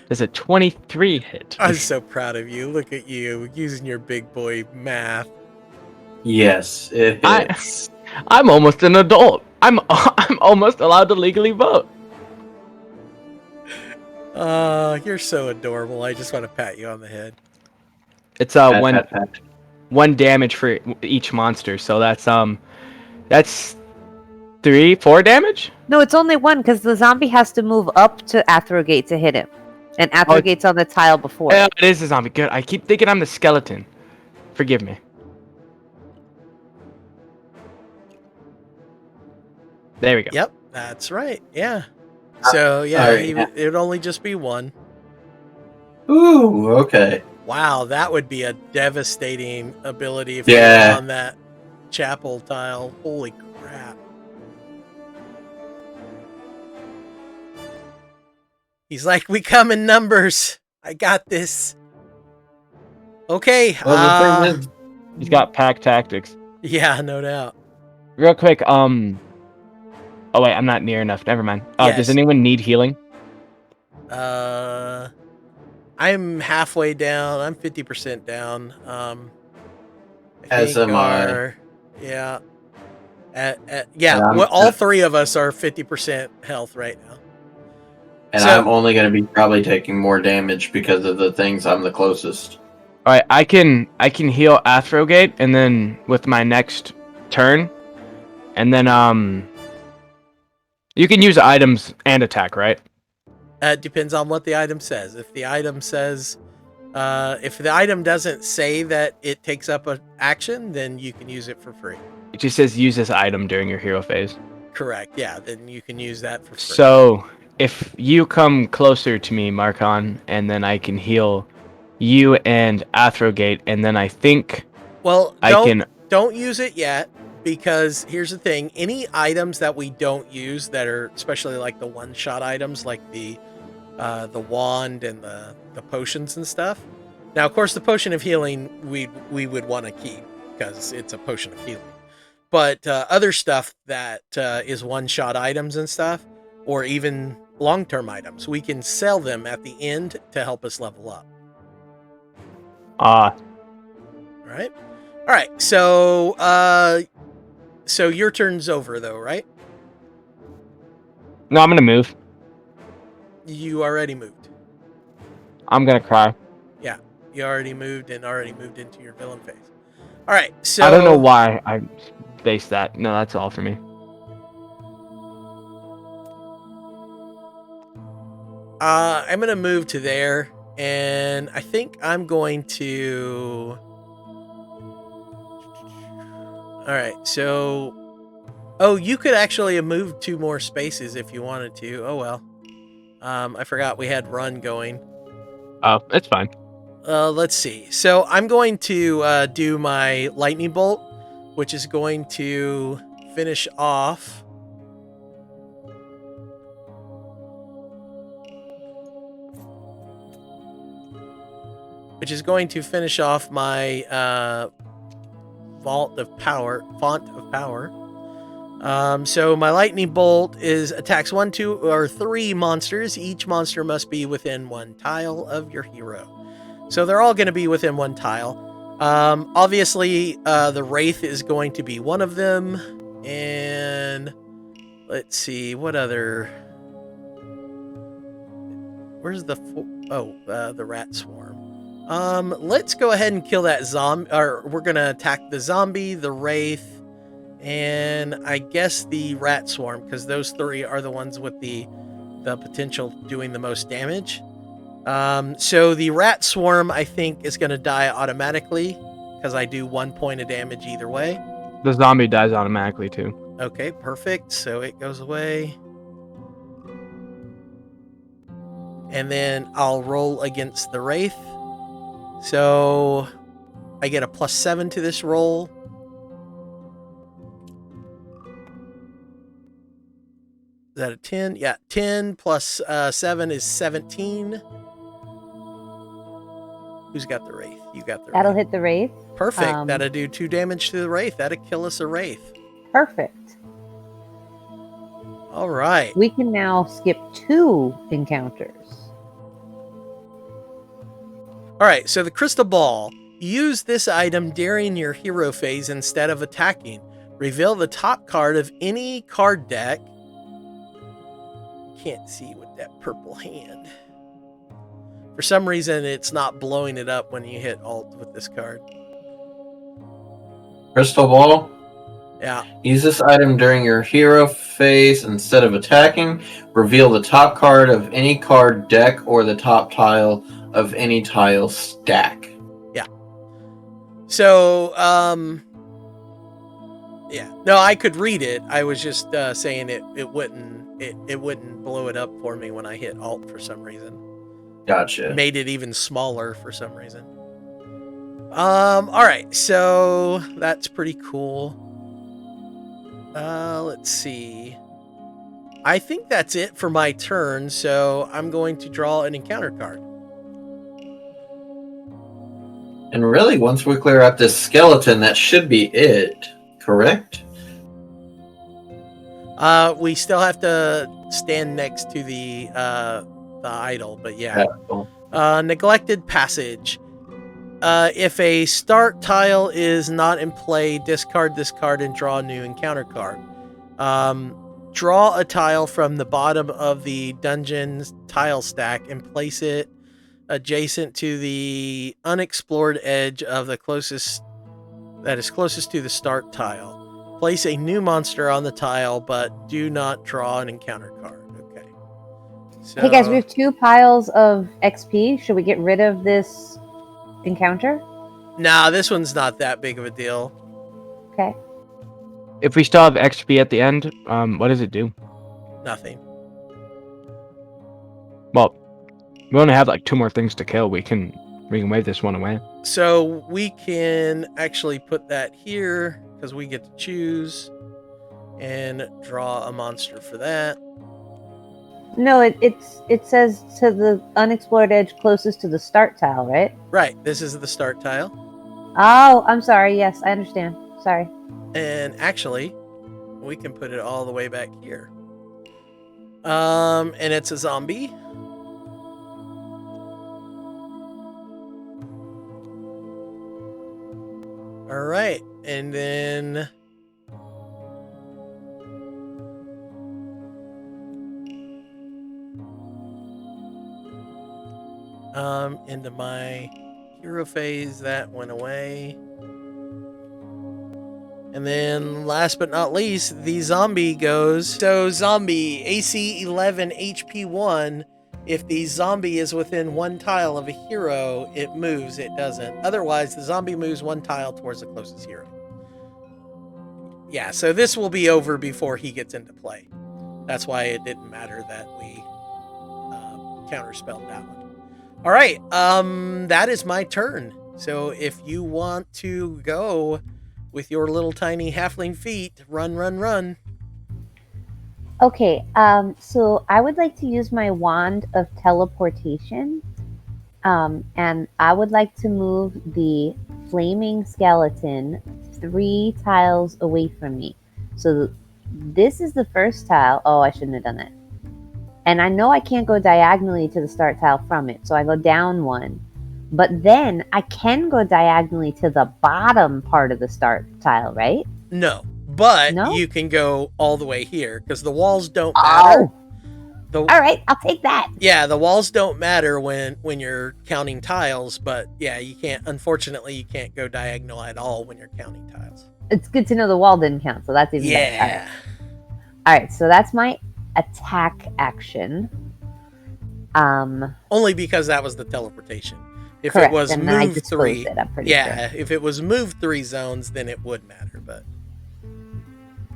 Does a 23 hit? I'm so proud of you. Look at you using your big boy math. Yes, it hits. I'm almost an adult. I'm almost allowed to legally vote. You're so adorable. I just want to pat you on the head. It's Pat, one pat, pat. 1 damage for each monster, so that's 4 damage. No, it's only 1 because the zombie has to move up to ATHROGATE to hit him, and ATHROGATE's on the tile before. Yeah, it is a zombie. Good. I keep thinking I'm the skeleton. Forgive me. There we go. Yep, that's right. Yeah. So yeah, Alright, it would only just be 1. Ooh, okay. Wow, that would be a devastating ability if Yeah. you were on that chapel tile. Holy crap. He's like, we come in numbers. I got this. Okay. Well, the thing is, He's got pack tactics. Yeah, no doubt. Real quick, oh wait, I'm not near enough. Never mind. Yes. Does anyone need healing? I'm halfway down. I'm 50% down. As am I. Yeah. Yeah. And All 3 of us are 50% health right now. and So- I'm only going to be probably taking more damage because of the things I'm the closest. All right, I can heal ATHROGATE, and then with my next turn, and then you can use items and attack, right? It depends on what the item says. If the item says, if the item doesn't say that it takes up an action, then you can use it for free. It just says use this item during your hero phase. Correct. Yeah, then you can use that for free. So if you come closer to me, Marcon, and then I can heal you and ATHROGATE, and then I think well, I can. don't use it yet, because here's the thing: any items that we don't use, that are especially like the one-shot items, like the wand and the potions and stuff. Now, of course, the potion of healing we would want to keep because it's a potion of healing. But other stuff that is one-shot items and stuff, or even long-term items, we can sell them at the end to help us level up. All right. So your turn's over, though, right? No, I'm gonna move. You already moved. I'm gonna cry. Yeah, you already moved into your villain phase. All right. So I don't know why I based that. No, that's all for me. I'm gonna move to there, and I think I'm going to. All right. So, you could actually have moved 2 more spaces if you wanted to. Oh well. I forgot we had run going. Oh, it's fine. Let's see. So I'm going to do my lightning bolt, which is going to finish off. My font of power. So my lightning bolt attacks 1, 2, or 3 monsters. Each monster must be within 1 tile of your hero. So they're all going to be within 1 tile. Obviously, the Wraith is going to be one of them. And let's see, what other... Where's the... the rat swarm. Let's go ahead and kill that zombie. Or we're going to attack the zombie, the Wraith, and I guess the rat swarm, because those 3 are the ones with the potential doing the most damage. So the rat swarm, I think, is going to die automatically because I do 1 point of damage either way. The zombie dies automatically too. Okay, perfect. So it goes away. and then I'll roll against the Wraith. So I get a +7 to this roll. Is that a 10? Yeah, 10 plus 7 is 17. Who's got the Wraith? You got the That'll Wraith. hit the Wraith. Perfect. That'll do 2 damage to the Wraith. That'll kill us a Wraith. Perfect. All right. We can now skip 2 encounters. All right, so the Crystal Ball. Use this item during your hero phase instead of attacking. Reveal the top card of any card deck. Can't see with that purple hand. For some reason, it's not blowing it up when you hit Alt with this card. Crystal Ball. Yeah. Use this item during your hero phase instead of attacking. Reveal the top card of any card deck or the top tile of any tile stack. Yeah. So, yeah. No, I could read it. I was just saying it wouldn't blow it up for me when I hit Alt for some reason. Gotcha. Made it even smaller for some reason. All right, so that's pretty cool. Let's see. I think that's it for my turn, so I'm going to draw an encounter card. And really, once we clear out this skeleton, that should be it, correct? We still have to stand next to the idol, but yeah. Neglected Passage. If a start tile is not in play, discard this card and draw a new encounter card. Draw a tile from the bottom of the dungeon's tile stack and place it adjacent to the unexplored edge of the closest to the start tile. Place a new monster on the tile, but do not draw an encounter card. Okay. So, Hey guys, we have 2 piles of XP. Should we get rid of this encounter? nah, this one's not that big of a deal. Okay. If we still have XP at the end, what does it do? Nothing. Well, we only have like 2 more things to kill. We can wave this one away. So we can actually put that here because we get to choose and draw a monster for that. No, it says to the unexplored edge closest to the start tile, right? Right. This is the start tile. Oh, I'm sorry. Yes, I understand. Sorry. And actually, we can put it all the way back here. And it's a zombie. All right. And then into my hero phase, that went away. And then last but not least, the zombie goes. So zombie, AC 11, HP 1. If the zombie is within 1 tile of a hero, it moves, it doesn't. Otherwise, the zombie moves 1 tile towards the closest hero. Yeah, so this will be over before he gets into play. That's why it didn't matter that we counterspelled that one. All right, that is my turn. So if you want to go with your little tiny halfling feet, run. Okay, so I would like to use my wand of teleportation, and I would like to move the flaming skeleton 3 tiles away from me. So this is the first tile. Oh, I shouldn't have done that. And I know I can't go diagonally to the start tile from it, so I go down 1. But then I can go diagonally to the bottom part of the start tile, right? No, but No? you can go all the way here because the walls don't matter. Oh! All right, I'll take that. Yeah, the walls don't matter when you're counting tiles, but yeah, you can't. Unfortunately, you can't go diagonal at all when you're counting tiles. It's good to know the wall didn't count, so that's even better. Yeah. All right, so that's my attack action. Only because that was the teleportation. If Correct, it was and I move disposed 3, it, I'm pretty yeah, sure. if it was move 3 zones, then it would matter. But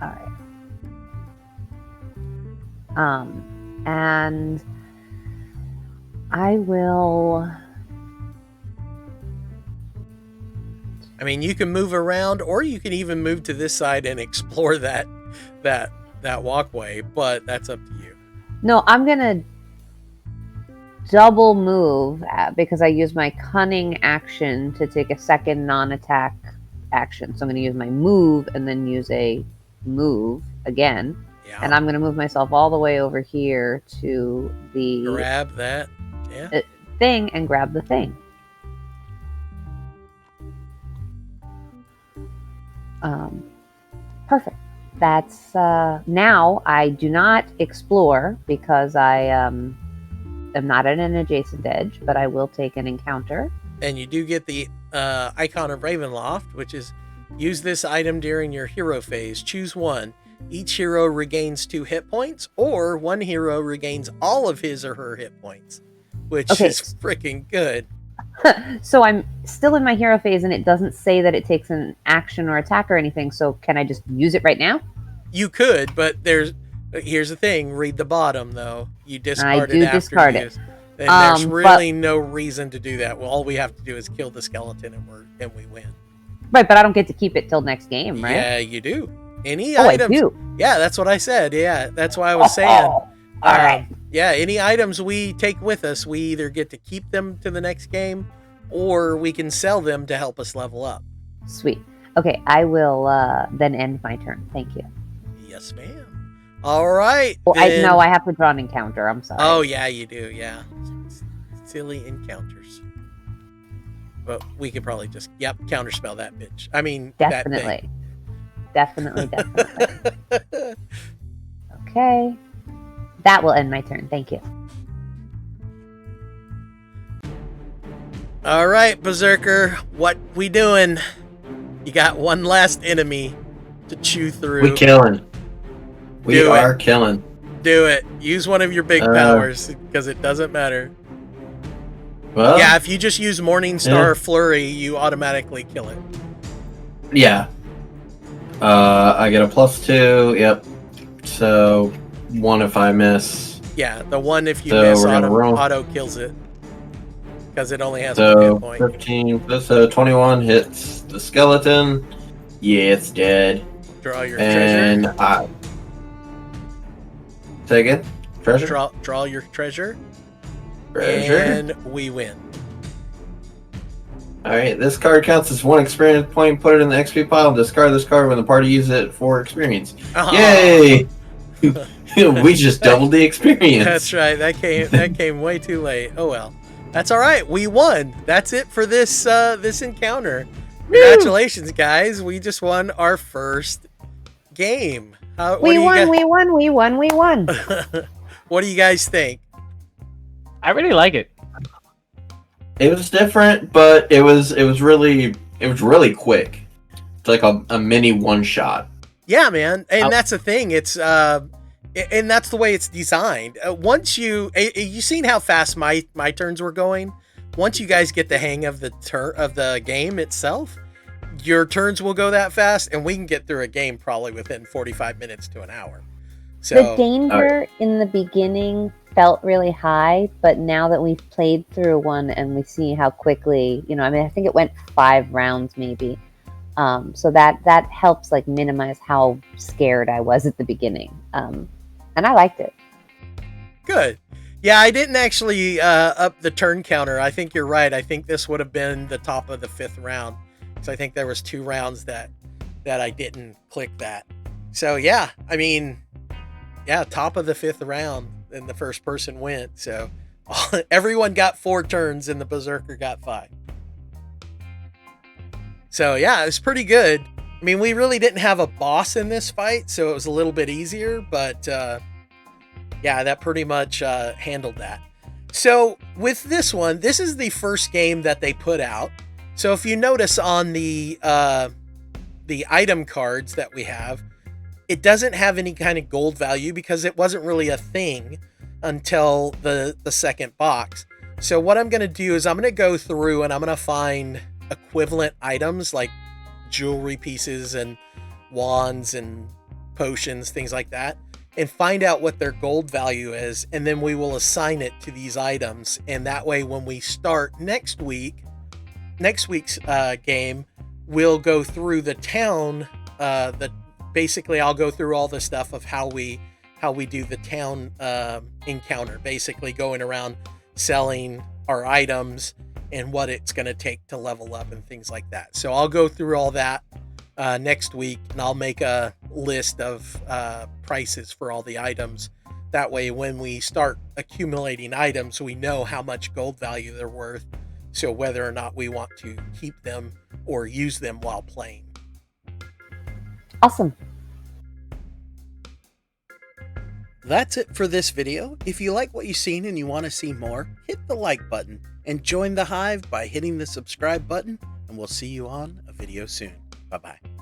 All right. And I will. I mean, you can move around, or you can even move to this side and explore that walkway, but that's up to you. No, I'm gonna double move because I use my cunning action to take a second non-attack action. So I'm gonna use my move and then use a move again. Yeah. And I'm gonna move myself all the way over here to the Grab that. Yeah. thing and grab the thing. Perfect. That's now I do not explore because I am not at an adjacent edge, but I will take an encounter. And you do get the icon of Ravenloft, which is use this item during your hero phase. Choose one. Each hero regains 2 hit points, or one hero regains all of his or her hit points, which is freaking good. So I'm still in my hero phase, and it doesn't say that it takes an action or attack or anything. So can I just use it right now? You could, but here's the thing. Read the bottom, though. You discard I do it after discard you it. use. And there's really no reason to do that. Well, all we have to do is kill the skeleton, and we win. Right, but I don't get to keep it till next game, right? Yeah, you do. Any items? I do. Yeah, that's what I said. Yeah, that's why I was saying. All right. Yeah, any items we take with us, we either get to keep them to the next game, or we can sell them to help us level up. Sweet. Okay, I will then end my turn. Thank you. Yes, ma'am. All right. Well, I have to draw an encounter. I'm sorry. Oh, yeah, you do. Yeah. Silly encounters. But we could probably just, counterspell that bitch. I mean, definitely. Definitely. Okay. That will end my turn. Thank you. All right, Berserker. What we doing? You got one last enemy to chew through. We killing. We are killing. Do it. Use one of your big powers, because it doesn't matter. Well, yeah, if you just use Morningstar Flurry, you automatically kill it. Yeah. I get a +2. Yep. So 1 if I miss. Yeah, the 1 if you miss auto kills it, because it only has 1 hit point. 15. So 21 hits the skeleton. Yeah, it's dead. Draw your and treasure. Say again? Treasure? Draw your treasure. Treasure. And we win. Alright, this card counts as 1 experience point. Put it in the XP pile. Discard this card when the party uses it for experience. Yay! We just doubled the experience. That's right. That came way too late. Oh well. That's all right. We won. That's it for this encounter. Congratulations, guys. We just won our first game. We won. What do you guys think? I really like it. It was different, but it was really quick. It's like a mini one-shot. Yeah, man. And that's the thing. It's and that's the way it's designed. Once you seen how fast my turns were going. Once you guys get the hang of the game itself, your turns will go that fast, and we can get through a game probably within 45 minutes to an hour. So the danger in the beginning felt really high, but now that we've played through one and we see how quickly, I think it went 5 rounds maybe. So that helps like minimize how scared I was at the beginning. And I liked it. Good. Yeah, I didn't actually up the turn counter. I think you're right. I think this would have been the top of the 5th round. So I think there was 2 rounds that I didn't click that. So yeah, I mean, top of the 5th round, and the first person went. So everyone got 4 turns, and the Berserker got 5. So yeah, it was pretty good. I mean, we really didn't have a boss in this fight, so it was a little bit easier, but yeah, that pretty much handled that. So with this one, this is the first game that they put out. So if you notice on the item cards that we have, it doesn't have any kind of gold value because it wasn't really a thing until the second box. So what I'm going to do is I'm going to go through and I'm going to find equivalent items like jewelry pieces and wands and potions, things like that. and find out what their gold value is, and then we will assign it to these items. And that way, when we start next week's game, we'll go through the town. Basically, I'll go through all the stuff of how we do the town encounter. Basically, going around selling our items and what it's going to take to level up and things like that. So I'll go through all that next week, and I'll make a list of prices for all the items. That way, when we start accumulating items, we know how much gold value they're worth, so whether or not we want to keep them or use them while playing. Awesome. That's it for this video. If you like what you've seen and you want to see more, hit the like button and join the Hive by hitting the subscribe button, and we'll see you on a video soon. Bye-bye.